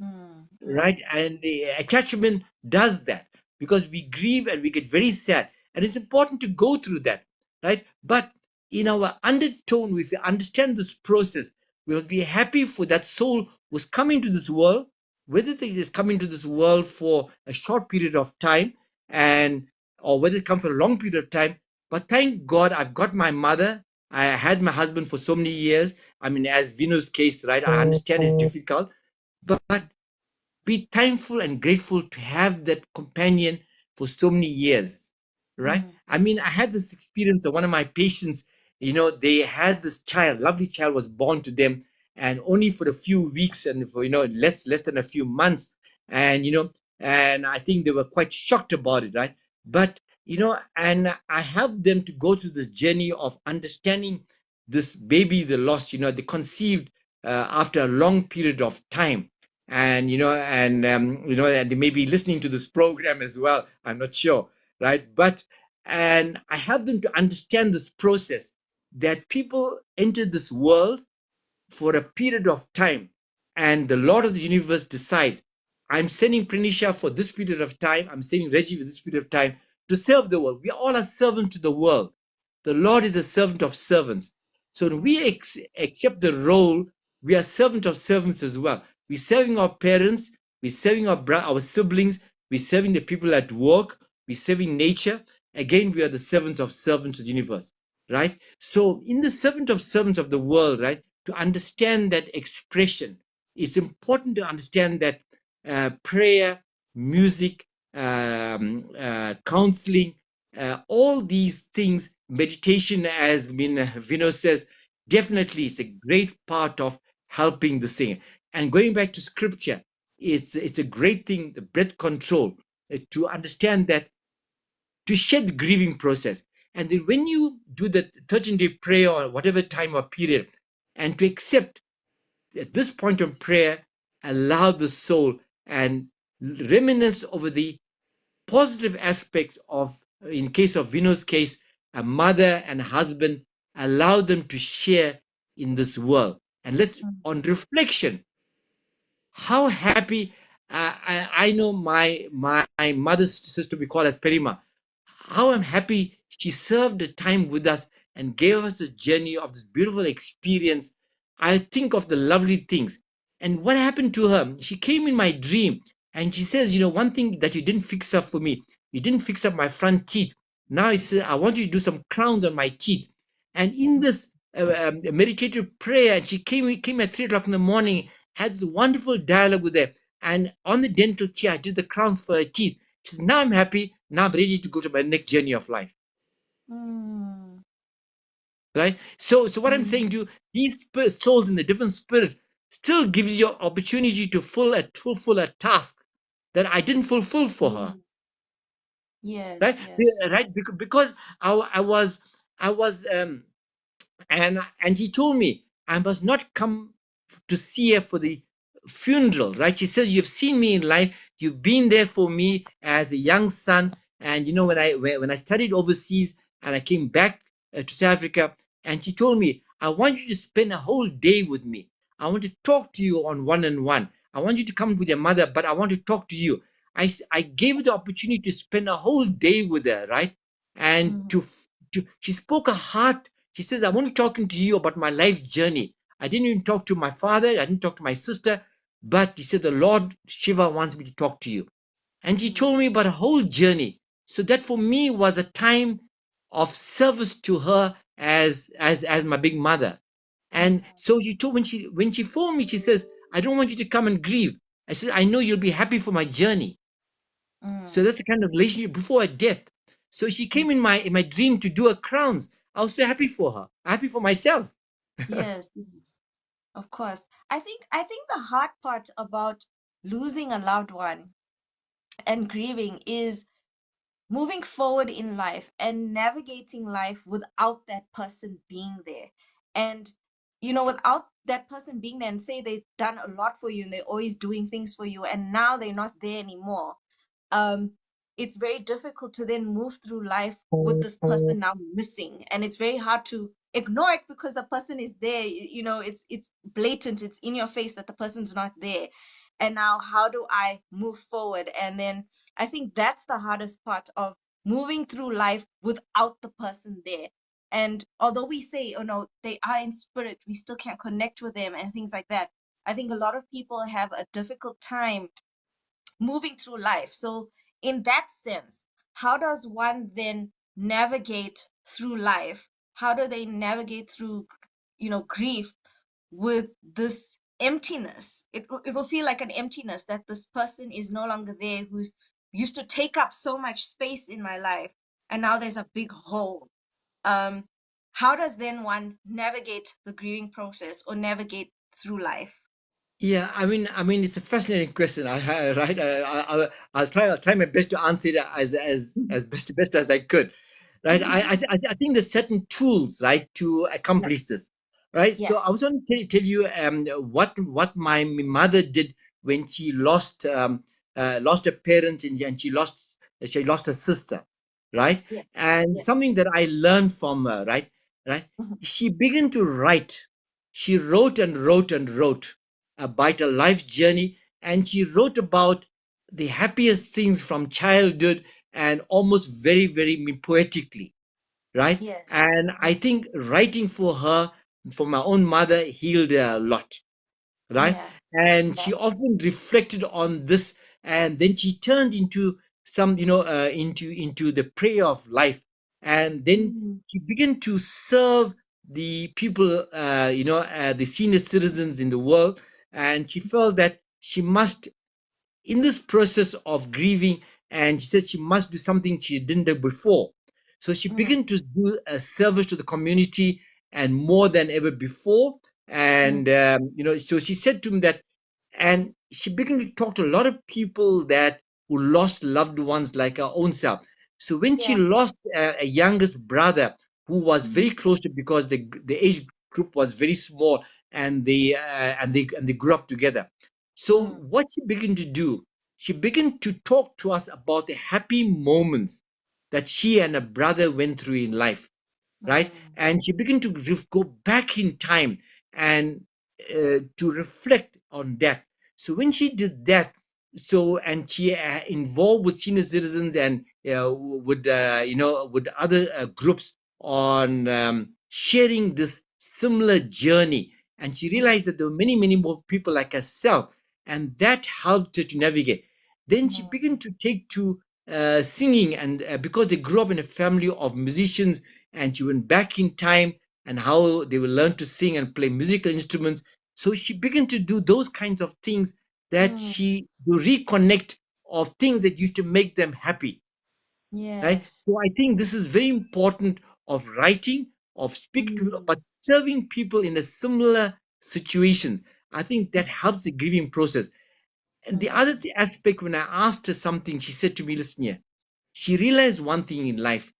Mm, right? And the attachment does that, because we grieve and we get very sad, and it's important to go through that, right? But in our undertone, if we understand this process, we'll be happy for that soul was coming to this world, whether it is coming to this world for a short period of time, and or whether it comes for a long period of time. But thank God I've got my mother. I had my husband for so many years. I mean, as Vino's case, right? I understand it's difficult, but be thankful and grateful to have that companion for so many years, right? mm, I mean, I had this experience of one of my patients. They had this child, lovely child was born to them, and only for a few weeks and for less than a few months, and and I think they were quite shocked about it, right? But and I helped them to go through this journey of understanding this baby they lost. They conceived after a long period of time, and and they may be listening to this program as well, I'm not sure, right? But and I help them to understand this process, that people enter this world for a period of time, and the Lord of the universe decides, I'm sending Prenisha for this period of time, I'm sending Reggie for this period of time to serve the world. We all are servants to the world. The Lord is a servant of servants. So when we mm, accept the role, we are servant of servants as well. We're serving our parents, we're serving our siblings, we're serving the people at work, we're serving nature. Again, we are the servants of servants of the universe, right? So in the servant of servants of the world, right, to understand that expression, it's important to understand that prayer, music, counseling, all these things, meditation, as Vino says, definitely is a great part of helping the singer. And going back to scripture, it's a great thing, the breath control, to understand that, to shed the grieving process. And then when you do the 13-day prayer or whatever time or period, and to accept at this point of prayer, allow the soul and reminisce over the positive aspects of, in case of Vino's case, a mother and a husband, allow them to share in this world. And let's, mm, on reflection, how happy, I know my mother's sister, we call as Perima, how I'm happy she served the time with us and gave us this journey of this beautiful experience. I think of the lovely things. And what happened to her? She came in my dream and she says, one thing that you didn't fix up for me, you didn't fix up my front teeth. Now I want you to do some crowns on my teeth. And in this meditative prayer, she came at 3 o'clock in the morning, had this wonderful dialogue with her. And on the dental chair, I did the crowns for her teeth. She says, now I'm happy. Now I'm ready to go to my next journey of life. mm, Right? So what I'm saying to mm, you, these souls in the different spirit still gives you opportunity to fulfill a task that I didn't fulfill for her. mm. Yes, Right? yes. Right? Because I was I was and he told me I must not come to see her for the funeral, right? She said, "You've seen me in life. You've been there for me as a young son." And when I studied overseas and I came back to South Africa, and she told me, "I want you to spend a whole day with me. I want to talk to you on one-on-one. I want you to come with your mother, but I want to talk to you." I gave her the opportunity to spend a whole day with her, right? And Mm, she spoke her heart. She says, "I want to talking to you about my life journey. I didn't even talk to my father. I didn't talk to my sister, but he said, the Lord Shiva wants me to talk to you." And she mm, told me about a whole journey. So that for me was a time of service to her as my big mother. mm, And so she told, when she phoned me, she says, "I don't want you to come and grieve." I said, "I know you'll be happy for my journey." So mm, that's the kind of relationship before her death. So she mm. came in my dream to do her crowns. I was so happy for her, happy for myself. Yes, yes. Of course. I think the hard part about losing a loved one and grieving is moving forward in life and navigating life without that person being there. And without that person being there, and say they've done a lot for you and they're always doing things for you and now they're not there anymore. it's very difficult to then move through life with this person now missing, and it's very hard to ignore it because the person is there. It's blatant, it's in your face that the person's not there. And now how do I move forward? And then I think that's the hardest part of moving through life without the person there. And although we say, oh no, they are in spirit, we still can't connect with them and things like that. I think a lot of people have a difficult time moving through life. So, in that sense, how does one then navigate through life? How do they navigate through, grief with this emptiness? It will feel like an emptiness that this person is no longer there who's used to take up so much space in my life, and now there's a big hole. Um, how does then one navigate the grieving process or navigate through life? Yeah, I mean, it's a fascinating question. Right? I'll try my best to answer it as best as I could. Right? I think there's certain tools, right, to Yeah, accomplish this. Right? yeah, So I was going to tell you what my mother did when she lost her parents, and she lost her sister. Right? yeah, And yeah. something that I learned from her. Right? Mhm. She began to write. She wrote and wrote and wrote about her life journey, and she wrote about the happiest things from childhood, and almost very, very poetically, right? Yes. And I think writing for her, for my own mother, healed her a lot, right? Yeah. And Yeah. she often reflected on this, and then she turned into into the prayer of life, and then Mm, she began to serve the people, the senior citizens in the world, and she felt that she must, in this process of grieving, and she said she must do something she didn't do before. So she mm, began to do a service to the community, and more than ever before. mm, And so she said to me that, and she began to talk to a lot of people that who lost loved ones like her own self. So when she yeah. lost a youngest brother who was Mm, very close to, because the age group was very small, and they grew up together. So mm, what she began to do, she began to talk to us about the happy moments that she and her brother went through in life, right? mm, And she began to go back in time, and to reflect on that. So when she did that, and she involved with senior citizens, and with other groups on sharing this similar journey, and she mm, realized that there were many, many more people like herself, and that helped her to navigate. Then she mm, began to take to singing, and because they grew up in a family of musicians, and she went back in time, and how they will learn to sing and play musical instruments. So she began to do those kinds of things, that mm. she to reconnect of things that used to make them happy, right? Yes. So I think this is very important, of writing, of speaking to, Mm, but serving people in a similar situation. I think that helps the grieving process. And the other mm, aspect, when I asked her something, she said to me, listen here, she realized one thing in life.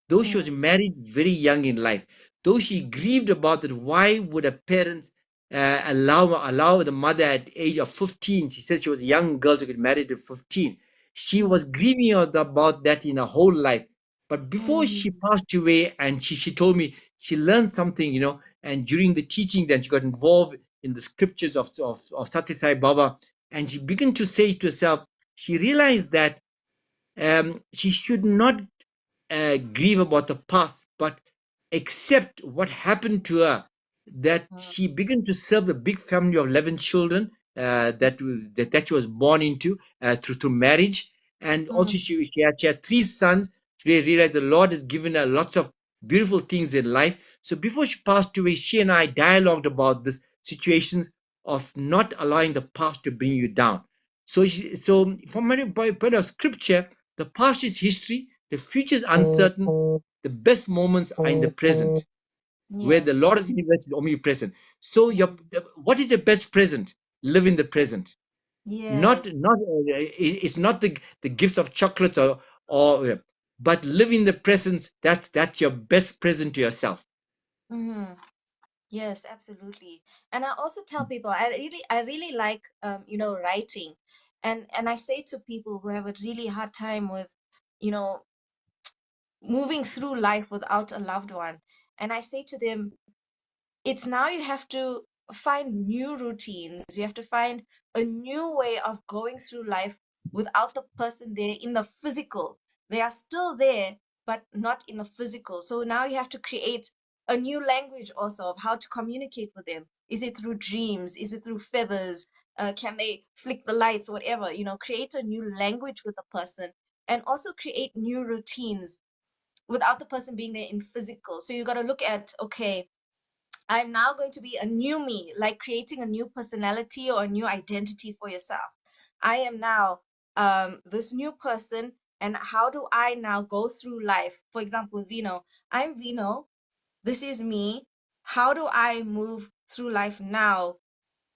Though she was mm, married very young in life, though she grieved about that, why would her parents allow the mother at the age of 15? She said she was a young girl to get married at 15. She mm, was grieving about that in her whole life. But before she mm, passed away, and she told me she learned something, and during the teaching, then she got involved in the scriptures of Satya Sai Baba, and she began to say to herself, she realized that she should not grieve about the past, but accept what happened to her. That mm, she began to serve a big family of 11 children, that she was born into, through marriage, and also mm, she had 3 sons. She realized the Lord has given her lots of beautiful things in life. So before she passed away, she and I dialogued about this situation of not allowing the past to bring you down. So from my point of scripture, the past is history, the future is uncertain, the best moments are in the present, where the yes. Lord of the universe is omnipresent. So Mm, what is your best present? Live in the present. yes. It's not the gifts of chocolates, or but live in the presence. That's your best present to yourself. Mm, yes, absolutely. And I also tell people I really like writing. And I say to people who have a really hard time with you know, moving through life without a loved one. And I say to them, it's now you have to find new routines. You have to find a new way of going through life without the person there in the physical. They are still there, but not in the physical. So now you have to create a new language also of how to communicate with them. Is it through dreams? Is it through feathers? Can they flick the lights? Whatever, create a new language with the person, and also create new routines without the person being there in physical. So you got to look at, okay, I'm now going to be a new me, like creating a new personality or a new identity for yourself. I am now this new person, and how do I now go through life? For example, Vino, I'm Vino. This is me. How do I move through life now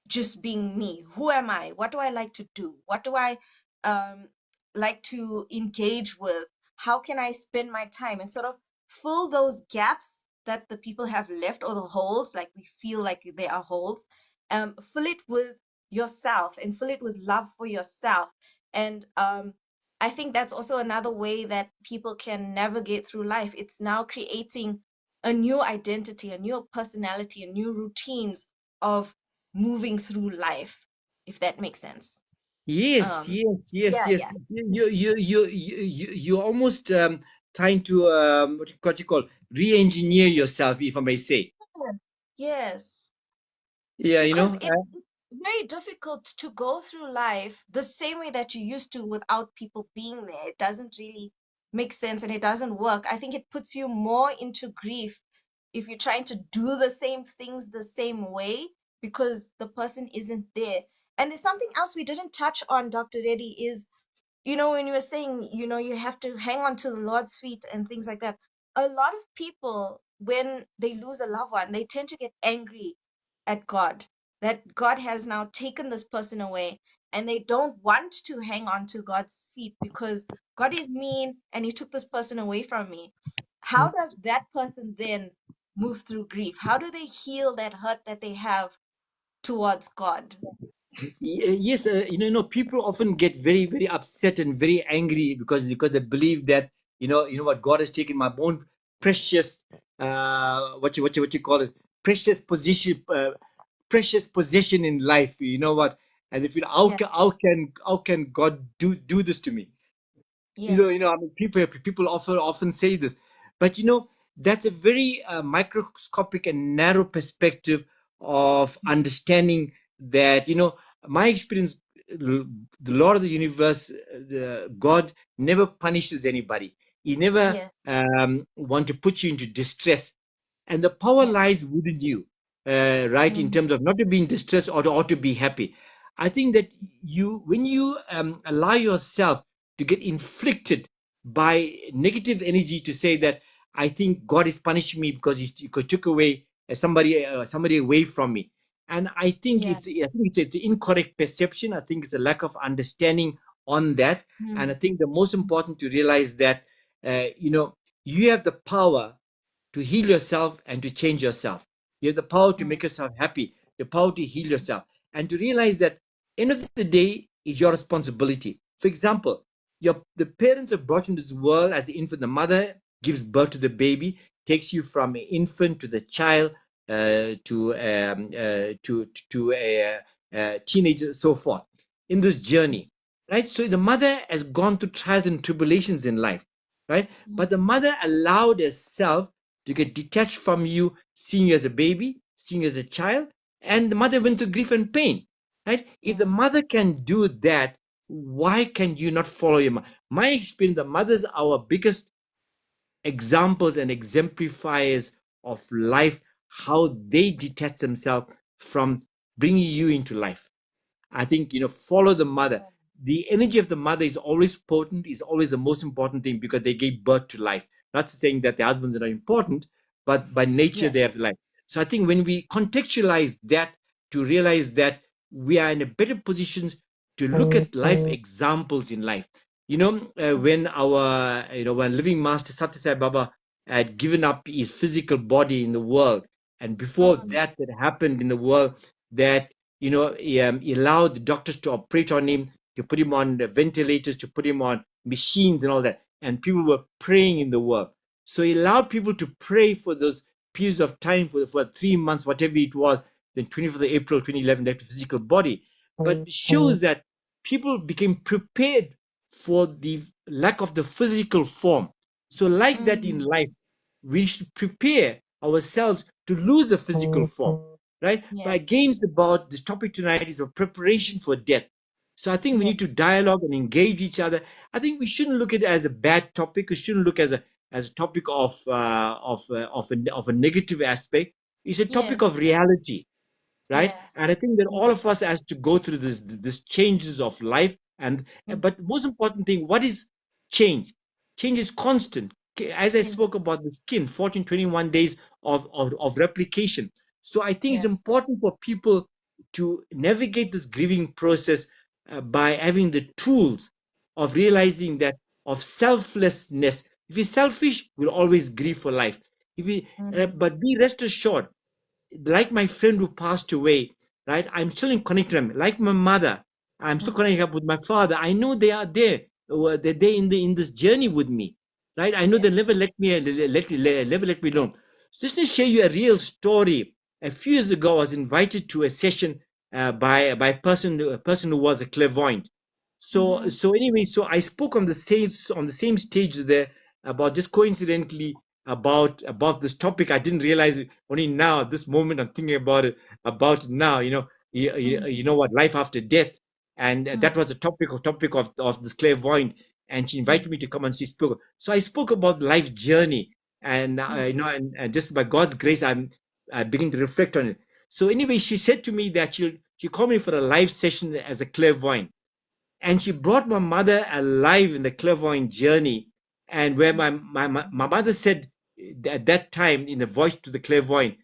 just being me? Who am I? What do I like to do? What do I um, like to engage with? How can I spend my time and sort of fill those gaps that the people have left, or the holes, like we feel like they are holes? Fill it with yourself and fill it with love for yourself. And I think that's also another way that people can navigate through life. It's now creating a new identity, a new personality, a new routines of moving through life, if that makes sense. Yes, Um, yes, yes, yeah, yes. yeah. You're almost trying to what you call re-engineer yourself, if I may say. Yeah. Yes, Yeah, because it's very difficult to go through life the same way that you used to without people being there. It doesn't really make sense and it doesn't work. I think it puts you more into grief if you're trying to do the same things the same way because the person isn't there. And there's something else we didn't touch on, Dr. Reddy, is when you were saying, you have to hang on to the Lord's feet and things like that, a lot of people, when they lose a loved one, they tend to get angry at God that God has now taken this person away, and they don't want to hang on to God's feet because God is mean and He took this person away from me. How does that person then move through grief? How do they heal that hurt that they have towards God? Yes, people often get very, very upset and very angry because they believe that what, God has taken my own precious what you call it, precious position, precious possession in life. You know what? And they feel, Yeah, how can God do this to me? yeah, I mean, people often say this, but that's a very microscopic and narrow perspective of understanding that my experience, the Lord of the universe, God never punishes anybody. He never yeah, want to put you into distress, and the power yeah. lies within you, right? In Mm, terms of not to be in distress or to be happy. I think that when you allow yourself to get inflicted by negative energy, to say that I think God is punishing me because he took away somebody away from me. And yeah. I think it's the incorrect perception. I think it's a lack of understanding on that. And I Mm, think the most important to realize that you have the power to heal yourself and to change yourself. You have the power to mm, make yourself happy, the power to heal yourself, and to realize that end of the day is your responsibility. For example, the parents are brought into this world as the infant. The mother gives birth to the baby, takes you from an infant to the child, to a teenager, so forth in this journey, right? So the mother has gone through trials and tribulations in life, right? mm, But the mother allowed herself to get detached from you, seeing you as a baby, seeing you as a child, and the mother went through grief and pain, right? If the mm, mother can do that, why can you not follow your mother? My experience, the mothers are our biggest examples and exemplifiers of life, how they detach themselves from bringing you into life. I think, follow the mother. The energy of the mother is always potent, is always the most important thing because they gave birth to life. Not saying that the husbands are not important, but by nature they yes. have life. So I think when we contextualize that, to realize that we are in a better position to look at life examples in life. When when living master Satya Sai Baba had given up his physical body in the world, and before Mm, that happened in the world, that he allowed the doctors to operate on him, to put him on the ventilators, to put him on machines and all that. and people were praying in the world. So he allowed people to pray for those periods of time for 3 months, whatever it was. Then 24th of April 2011 left the physical body, but it shows that people became prepared for the lack of the physical form. So like that in Mm. life, we should prepare ourselves to lose the physical form, right? But Yeah. again, it's about this topic tonight is a preparation for death. So I think we Yeah. need to dialogue and engage each other. I think we shouldn't look at it as a bad topic. We shouldn't look as a topic of a negative aspect. It's a Yeah. topic of reality, right? Yeah. And I think that all Yeah. of us has to go through this changes of life. And Mm. but most important thing, what is change? Change is constant. As I Yeah. spoke about the skin, 14, 21 days of replication. So I think it's Yeah. important for people to navigate this grieving process by having the tools of Mm. realizing that of selflessness. If you're selfish, we'll always grieve for life. If you, Mm. but be rest assured, like my friend who passed away, right? I'm still in connection. Like my mother, I'm still Mm. connected up with my father. I know they are there. They're there in this journey with me, right? I know Yeah. they'll never never let me alone. So just to share you a real story. A few years ago, I was invited to a session by a person who was a clairvoyant. So Mm-hmm. so anyway, so I spoke on the same stage there about just coincidentally about this topic. I didn't realize it only now at this moment. I'm thinking about it now. You Mm. know what, life after death, and that Mm. was the topic of this clairvoyant, and she Mm. invited me to come and she spoke. So I spoke about life journey, and Mm. and just by God's grace, I begin to reflect on it. So anyway, she said to me that she called me for a live session as a clairvoyant, and she brought my mother alive in the clairvoyant journey, and where my mother said at that time in a voice to the clairvoyant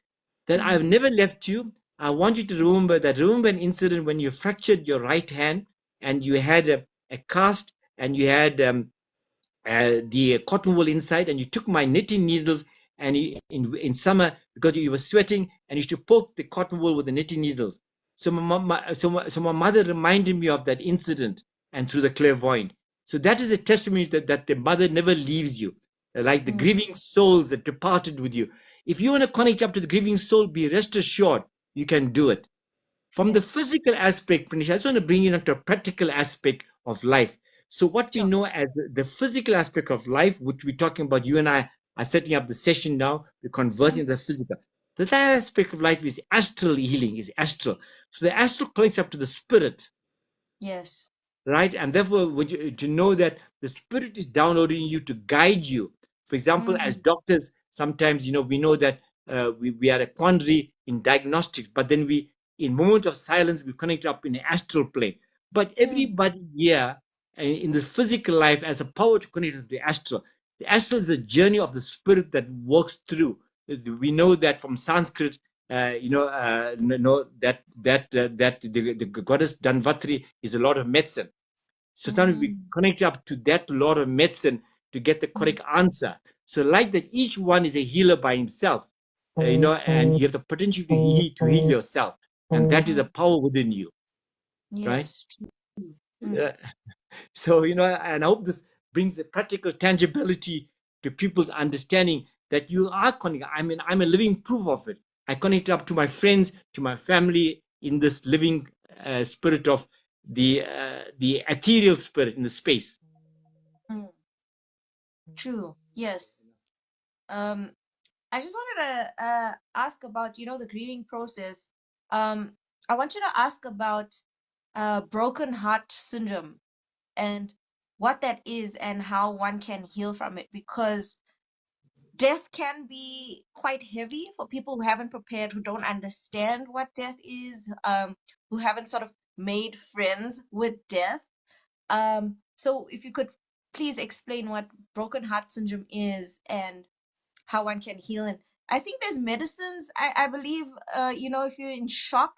that Mm. I've never left you. I want you to remember an incident when you fractured your right hand and you had a cast, and you had the cotton wool inside, and you took my knitting needles, and in summer, because you were sweating, and you used to poke the cotton wool with the knitting needles. So my mother reminded me of that incident, and through the clairvoyant. So that is a testimony that the mother never leaves you, like the Mm. grieving souls that departed with you. If you want to connect up to the grieving soul, be rest assured you can do it. From the Yes. physical aspect, Prenisha, I just want to bring it into a practical aspect of life. So what we Sure. know as the physical aspect of life, which we're talking about, you and I are setting up the session now, we're conversing Mm. the physical. That aspect of life is astral healing, is astral. So the astral connects up to the spirit, Yes. right? And therefore, would you to know that the spirit is downloading you to guide you. For example, as Mm. doctors, sometimes we know that we are a quandary in diagnostics, but then in moment of silence, we connect up in the astral plane. But Mm. everybody here in the physical life has a power to connect to the astral. The astral is a journey of the spirit that works through. We know that from Sanskrit, that the goddess Dhanvatri is a lot of medicine. So sometimes we Mm. connect up to that lot of medicine to get the Mm. correct answer. So like that, each one is a healer by himself, and you have the potential to heal yourself, and that is a Mm. power within you, right? Yes. Mm. Uh, so and I hope this brings a practical tangibility to people's understanding that you are connected. I mean, I'm a living proof of it. I connect up to my friends, to my family in this living spirit of the ethereal spirit in the space. Mm. True. Yes. Um, I just wanted to ask about, the grieving process. Um, I want you to ask about broken heart syndrome and what that is and how one can heal from it, because death can be quite heavy for people who haven't prepared, who don't understand what death is, who haven't sort of made friends with death. So if you could please explain what broken heart syndrome is and how one can heal. And I think there's medicines. I believe, if you're in shock,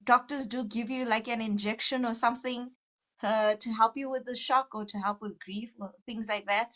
doctors do give you like an injection or something to help you with the shock or to help with grief or things like that.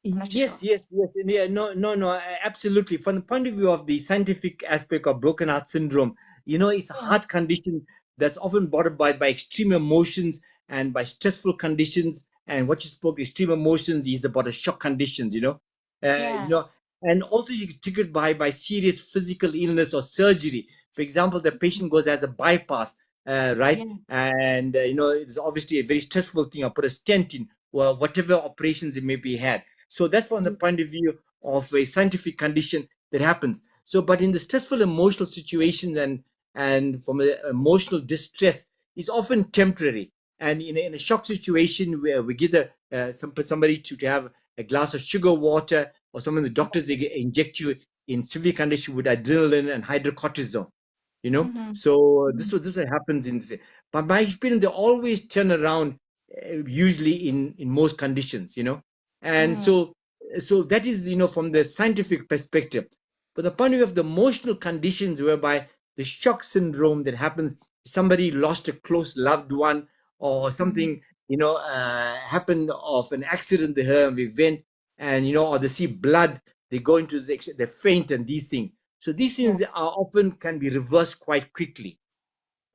I'm not too Yes, sure. yes, yes. And yeah, no, no, no, absolutely. From the point of view of the scientific aspect of broken heart syndrome, it's a Mm. heart condition that's often brought about by extreme emotions and by stressful conditions. and what you spoke, extreme emotions, is about a shock conditions, you Yeah. know, and also you get triggered by serious physical illness or surgery. For example, the patient goes as a bypass, right? Yeah. And it's obviously a very stressful thing. I put a stent in, well, whatever operations it may be had. So that's from the Yeah. point of view of a scientific condition that happens. So, but in the stressful emotional situations and from emotional distress, is often temporary. And in a shock situation where we give somebody to have a glass of sugar water, or some of the doctors, they inject you in severe condition with adrenaline and hydrocortisone, Mm-hmm. so Mm-hmm. this happens in this. But my experience, they always turn around, usually in most conditions, and Mm-hmm. so that is, from the scientific perspective. But the point of view of the emotional conditions, whereby the shock syndrome that happens, somebody lost a close loved one, or Mm-hmm. something, happened of an accident, they heard of event, and or they see blood, they go into they faint, and these things. So these Yeah. things are often can be reversed quite quickly,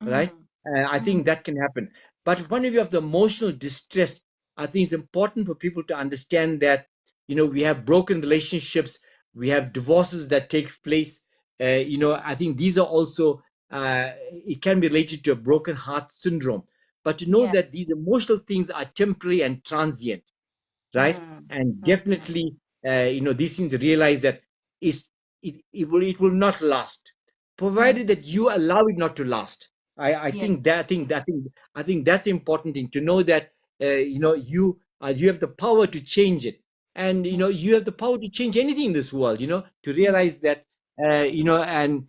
right? Mm-hmm. I think Mm-hmm. that can happen. But when you have the emotional distress, I think it's important for people to understand that, we have broken relationships, we have divorces that take place. I think these are also, it can be related to a broken heart syndrome. But to know Yeah. that these emotional things are temporary and transient, right? Mm-hmm. And Mm-hmm. definitely, these things, realize that is it will not last, provided Mm-hmm. that you allow it not to last. I Yeah. think that I think that's important thing to know, that you have the power to change it, and Yeah. you have the power to change anything in this world. To Yes. realize that, and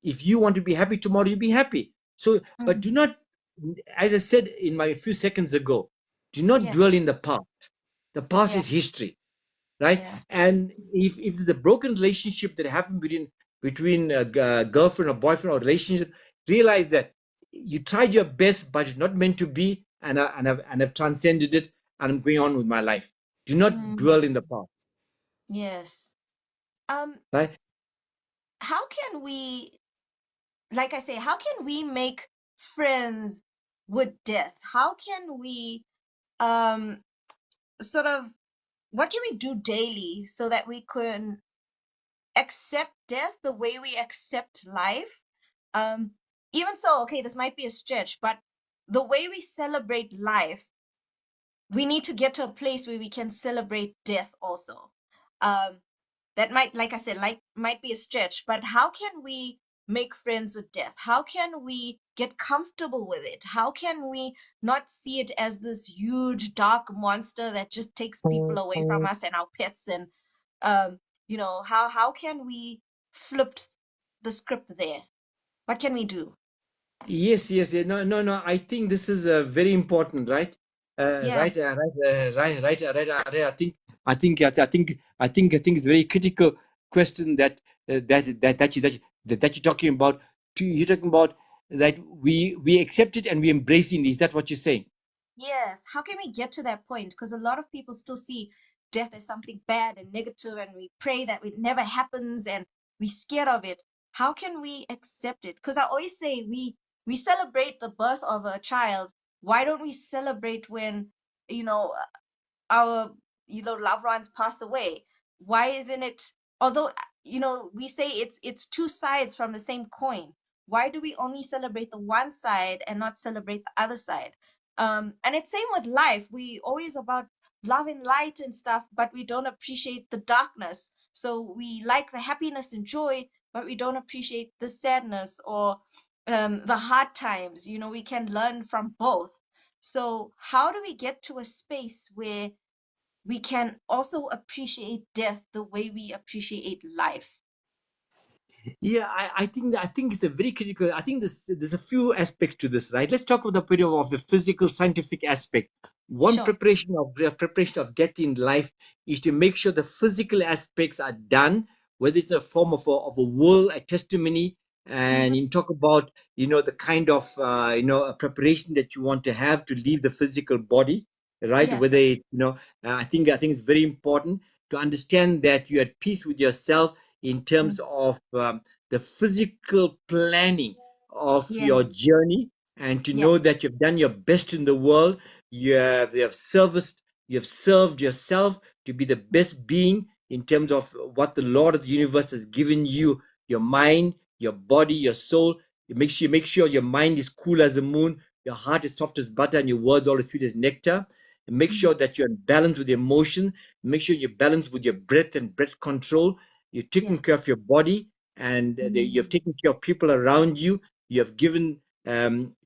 if you want to be happy tomorrow, you be happy. So, but Mm-hmm. do not, as I said in my few seconds ago, do not Yeah. dwell in the past. The past Yeah. is history, right? Yeah. And if there's a broken relationship that happened between a girlfriend or boyfriend or relationship, realize that you tried your best, but it's not meant to be, and I've transcended it, and I'm going on with my life. Do not Mm-hmm. dwell in the past, Yes. Um, right? how can we, like I say, how can we make friends with death? How can we um sort of, what can we do daily so that we can accept death the way we accept life? Um, even so, okay, this might be a stretch, but the way we celebrate life, we need to get to a place where we can celebrate death also. Um, that might, like I said, like might be a stretch, but how can we make friends with death? How can we get comfortable with it? How can we not see it as this huge dark monster that just takes people away from us and our pets? And um, how can we flip the script there? What can we do? Yes, yes, yeah. No, no, no. I think this is very important, right? Yeah. Right. I think it's a very critical question that you're talking about. You're talking about that we accept it and we embrace it. Is that what you're saying? Yes. How can we get to that point? Because a lot of people still see death as something bad and negative, and we pray that it never happens and we scared of it. How can we accept it? Because I always say we celebrate the birth of a child. Why don't we celebrate when, you know, our loved ones pass away? Why isn't it, although we say it's two sides from the same coin, why do we only celebrate the one side and not celebrate the other side? And it's same with life. We always about love and light and stuff, but we don't appreciate the darkness. So we like the happiness and joy, but we don't appreciate the sadness or the hard times. We can learn from both. So how do we get to a space where we can also appreciate death the way we appreciate life? Yeah, I think it's a very critical. I think there's a few aspects to this, right? Let's talk about the period of the physical, scientific aspect. One Sure. preparation of death in life is to make sure the physical aspects are done, whether it's a form of a will, a testimony, and Mm-hmm. you talk about the kind of a preparation that you want to have to leave the physical body, right? Yes. Whether I think it's very important to understand that you're at peace with yourself in terms Mm. of the physical planning of Yeah. your journey, and to Yeah. know that you've done your best in the world. you have served yourself to be the best being in terms of what the Lord of the universe has given you, your mind, your body, your soul. You make sure your mind is cool as the moon, your heart is soft as butter, and your words are as sweet as nectar. And make sure that you're in balance with your emotion. Make sure you're balanced with your breath and breath control. You're taking Yes. care of your body, and you've Mm. taken care of people around you. You have given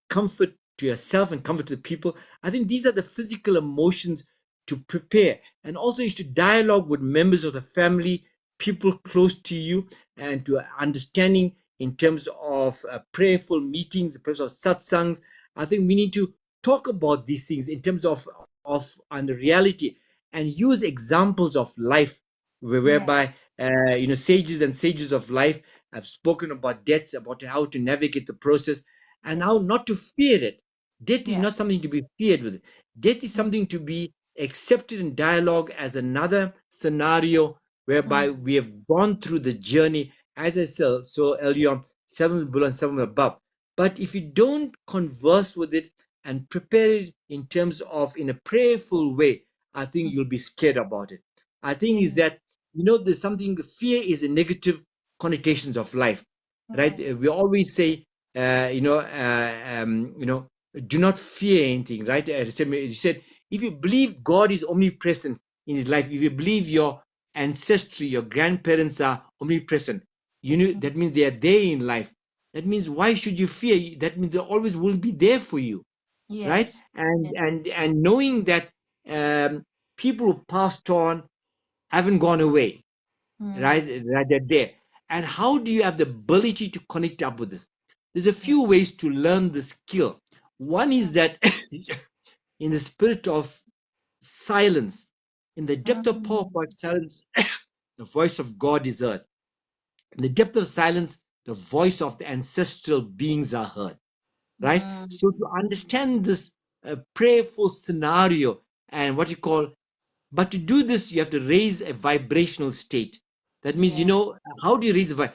comfort to yourself and comfort to the people. I think these are the physical emotions to prepare. And also, you should dialogue with members of the family, people close to you, and to understanding in terms of prayerful meetings, in terms of satsangs. I think we need to talk about these things in terms of and reality, and use examples of life Yeah. whereby sages and sages of life have spoken about deaths, about how to navigate the process, and how Yes. not to fear it. Death is Yeah. not something to be feared with. Death is Mm. something to be accepted in dialogue as another scenario whereby Mm. we have gone through the journey, as I saw earlier on, seven below and seven above. But if you don't converse with it and prepare it in terms of in a prayerful way, I think Mm. you'll be scared about it. I think is Yeah. that there's something. Fear is a negative connotations of life, right? Mm. We always say, do not fear anything, right? You said, if you believe God is omnipresent in his life, if you believe your ancestry, your grandparents are omnipresent, Mm. that means they are there in life. That means why should you fear? That means they always will be there for you, right? Yes. And Yeah. and knowing that people who passed on haven't gone away, right? Mm. Right, they're there. And how do you have the ability to connect up with this? There's a Yeah. few ways to learn the skill. One is that in the spirit of silence, in the depth of power Mm. of silence, the voice of God is heard. In the depth of silence, the voice of the ancestral beings are heard, right? Mm. So to understand this prayerful scenario and what you call, but to do this, you have to raise a vibrational state. That means, Yeah. how do you raise a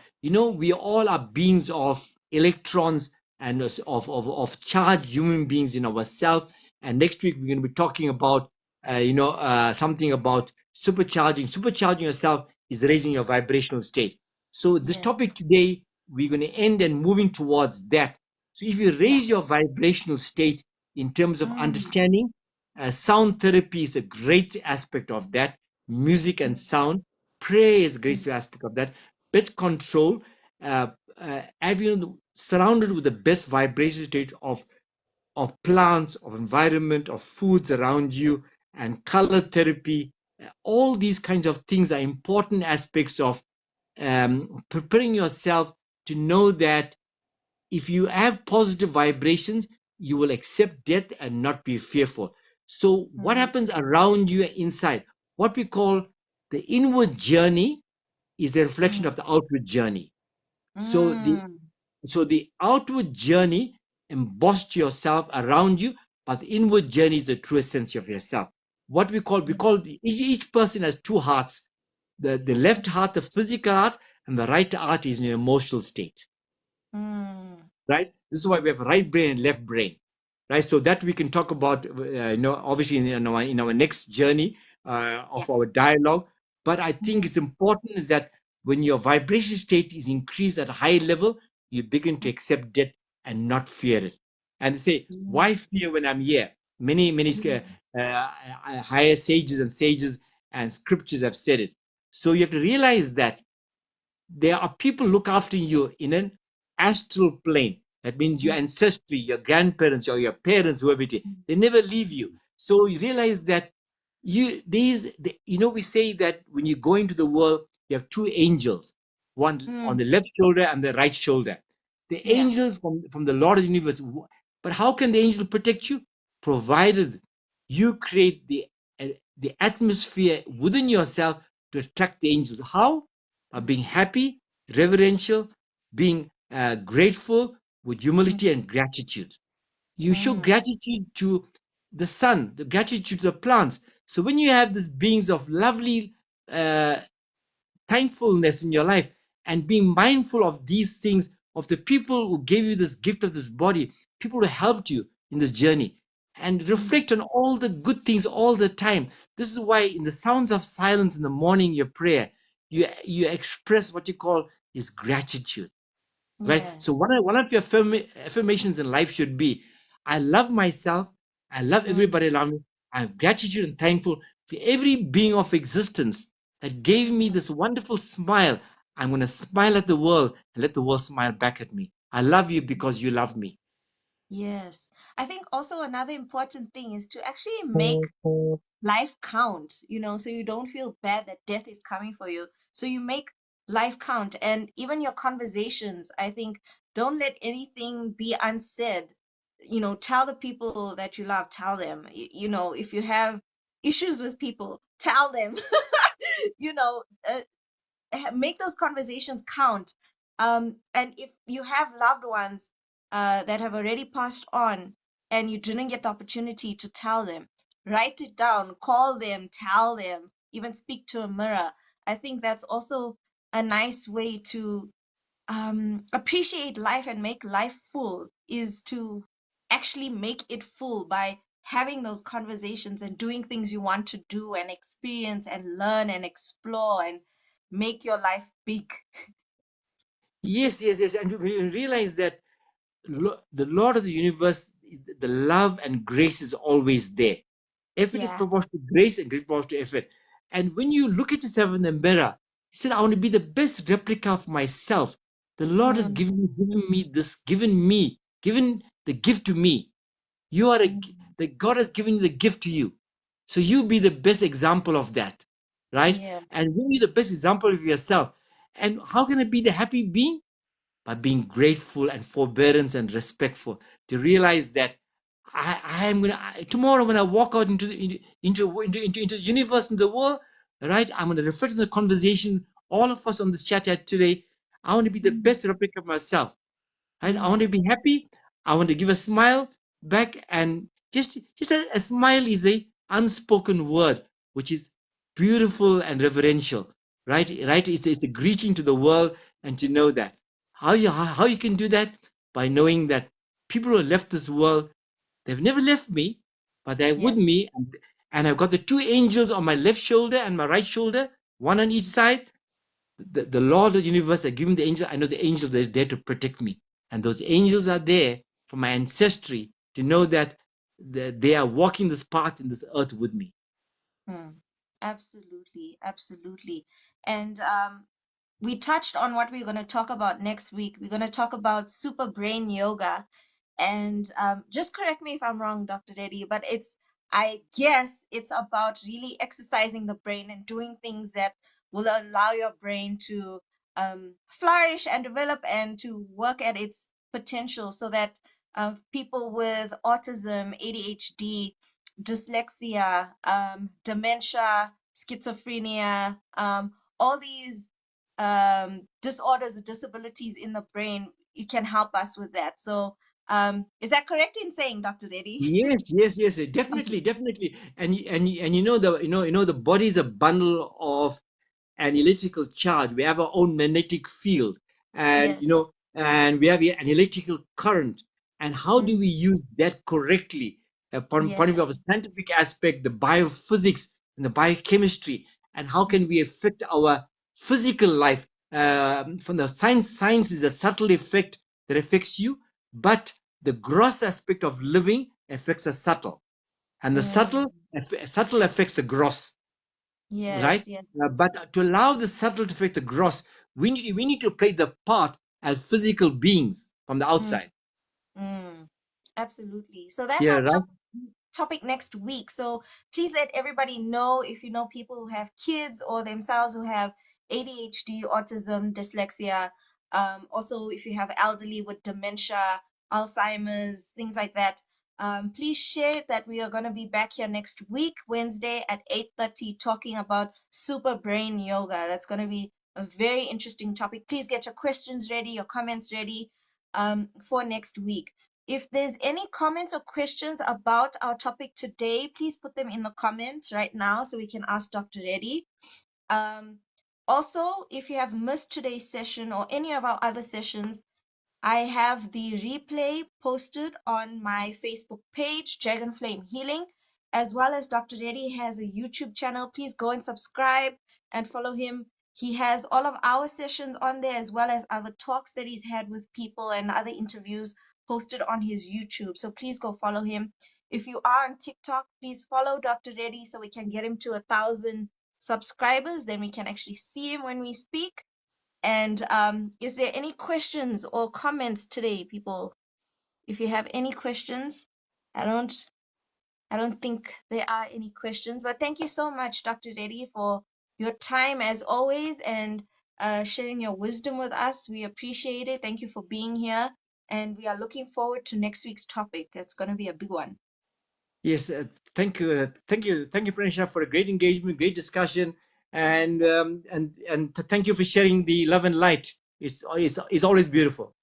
we all are beings of electrons and of charged human beings in ourselves. And next week, we're going to be talking about, something about supercharging. Supercharging yourself is raising your vibrational state. So this Yeah. topic today, we're going to end and moving towards that. So if you Yeah. raise your vibrational state in terms of Mm. understanding, sound therapy is a great aspect of that. Music and sound. Prayer is a great Mm. aspect of that. Bed control. Having surrounded with the best vibration state of plants, of environment, of foods around you, and color therapy. All these kinds of things are important aspects of preparing yourself to know that if you have positive vibrations, you will accept death and not be fearful. So, what Mm. happens around you inside? What we call the inward journey is the reflection Mm. of the outward journey. So, the Mm. so the outward journey embossed yourself around you, but the inward journey is the true essence of yourself. What we Yeah. call each person has two hearts. The left heart, the physical heart, and the right heart is an emotional state, Mm. right? This is why we have right brain and left brain, right? So that we can talk about, obviously in our next journey Yeah. of our dialogue. But I think Mm. it's important is that when your vibration state is increased at a high level, you begin to Mm. accept death and not fear it. And say, Mm. why fear when I'm here? Many Mm. higher sages and scriptures have said it. So you have to realize that there are people look after you in an astral plane. That means your Mm. ancestry, your grandparents, or your parents, whoever it is, Mm. they never leave you. So you realize that we say that when you go into the world, you have two angels, one on Mm. the left shoulder and the right shoulder. The Yeah. angels from the Lord of the universe. But how can the angel protect you? Provided you create the atmosphere within yourself to attract the angels. How? By being happy, reverential, being grateful with Mm. humility and gratitude. You show Mm. gratitude to the sun, the gratitude to the plants. So when you have these beings of lovely uh, thankfulness in your life and being mindful of these things, of the people who gave you this gift of this body, people who helped you in this journey, and mm, reflect on all the good things all the time. This is why in the sounds of silence in the morning, your prayer, you express what you call is gratitude, right? So yes. one of your affirmations in life should be, I love myself, I love Mm, everybody around me, I'm gratitude and thankful for every being of existence that gave me mm, this wonderful smile. I'm going to smile at the world and let the world smile back at me. I love you mm. because you love me. Yes. I think also another important thing is to actually make life count, so you don't feel bad that death is coming for you. So you make life count. And even your conversations, I think, don't let anything be unsaid. Tell the people that you love, tell them. If you have issues with people, tell them. you know, uh, make those conversations count. And if you have loved ones that have already passed on and you didn't get the opportunity to tell them, write it down, call them, tell them, even speak to a mirror. I think that's also a nice way to appreciate life and make life full, is to actually make it full by having those conversations and doing things you want to do and experience and learn and explore and make your life big. Yes, yes, yes. And we realize that the Lord of the universe, the love and grace is always there. Effort is Yeah. proportional to grace and grace proportional to effort. And when you look at yourself in the mirror, you said, I want to be the best replica of myself. The Lord has Mm, given the gift to me. You are mm, the God has given you the gift to you. So you be the best example of that, right? yeah. And when you're the best example of yourself, and how can I be the happy being? By being grateful and forbearance and respectful, to realize that I am tomorrow when I walk out into the universe, in the world, right? I'm going to reflect on the conversation. All of us on this chat here today, I want to be the Mm, best replica of myself. Right? I want to mm, be happy. I want to give a smile back, and just a smile is a unspoken word, which is beautiful and reverential, right? Right? It's a greeting to the world, and to know that how you can do that by knowing that people who have left this world, they've never left me, but they're yeah. with me, and I've got the two angels on my left shoulder and my right shoulder, one on each side. The Lord of the universe has given the angel. I know the angels that are there to protect me. And those angels are there for my ancestry, to know that they are walking this path in this earth with me. Mm. Absolutely, absolutely. And we touched on what we're going to talk about next week. We're going to talk about super brain yoga. And just correct me if I'm wrong, Dr. Reddy, but I guess it's about really exercising the brain and doing things that will allow your brain to flourish and develop and to work at its potential, so that people with autism, ADHD, dyslexia, dementia, schizophrenia, all these disorders or disabilities in the brain, it can help us with that. So, is that correct in saying, Dr. Reddy? Yes, yes, yes, definitely, definitely. And the body is a bundle of an electrical charge. We have our own magnetic field, and Yes. we have an electrical current. And how do we Mm, use that correctly? Upon point of yeah. view of a scientific aspect, the biophysics and the biochemistry, and how can we affect our physical life? From the science is a subtle effect that affects you, but the gross aspect of living affects the subtle, and the Mm, subtle affects the gross, right? yes. Yes. But to allow the subtle to affect the gross, we need to play the part as physical beings from the Mm, outside. mm, absolutely. So that's Yeah, our right. topic next week. So please let everybody know, if you know people who have kids or themselves who have ADHD, autism, dyslexia. Also, if you have elderly with dementia, Alzheimer's, things like that. Please share that we are going to be back here next week, Wednesday at 8:30, talking about super brain yoga. That's going to be a very interesting topic. Please get your questions ready, your comments ready for next week. If there's any comments or questions about our topic today, please put them in the comments right now so we can ask Dr. Reddy. Um, Also, if you have missed today's session or any of our other sessions, I have the replay posted on my Facebook page, Dragon Flame Healing, as well as Dr. Reddy has a YouTube channel. Please go and subscribe and follow him. He has all of our sessions on there, as well as other talks that he's had with people and other interviews posted on his YouTube. So please go follow him. If you are on TikTok, please follow Dr. Reddy so we can get him to 1,000 subscribers. Then we can actually see him when we speak. And is there any questions or comments today, people? If you have any questions, I don't I don't think there are any questions. But thank you so much, Dr. Reddy, for your time as always and sharing your wisdom with us. We appreciate it. Thank you for being here. And we are looking forward to next week's topic. It's going to be a big one. Yes, thank you, Prenisha, for a great engagement, great discussion, and thank you for sharing the love and light. It's always beautiful.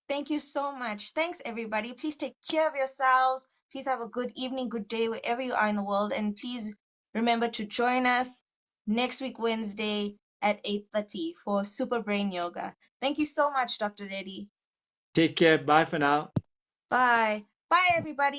Thank you so much. Thanks, everybody. Please take care of yourselves. Please have a good evening, good day, wherever you are in the world. And please remember to join us next week, Wednesday at 8:30 for Super Brain Yoga. Thank you so much, Dr. Reddy. Take care. Bye for now. Bye. Bye, everybody.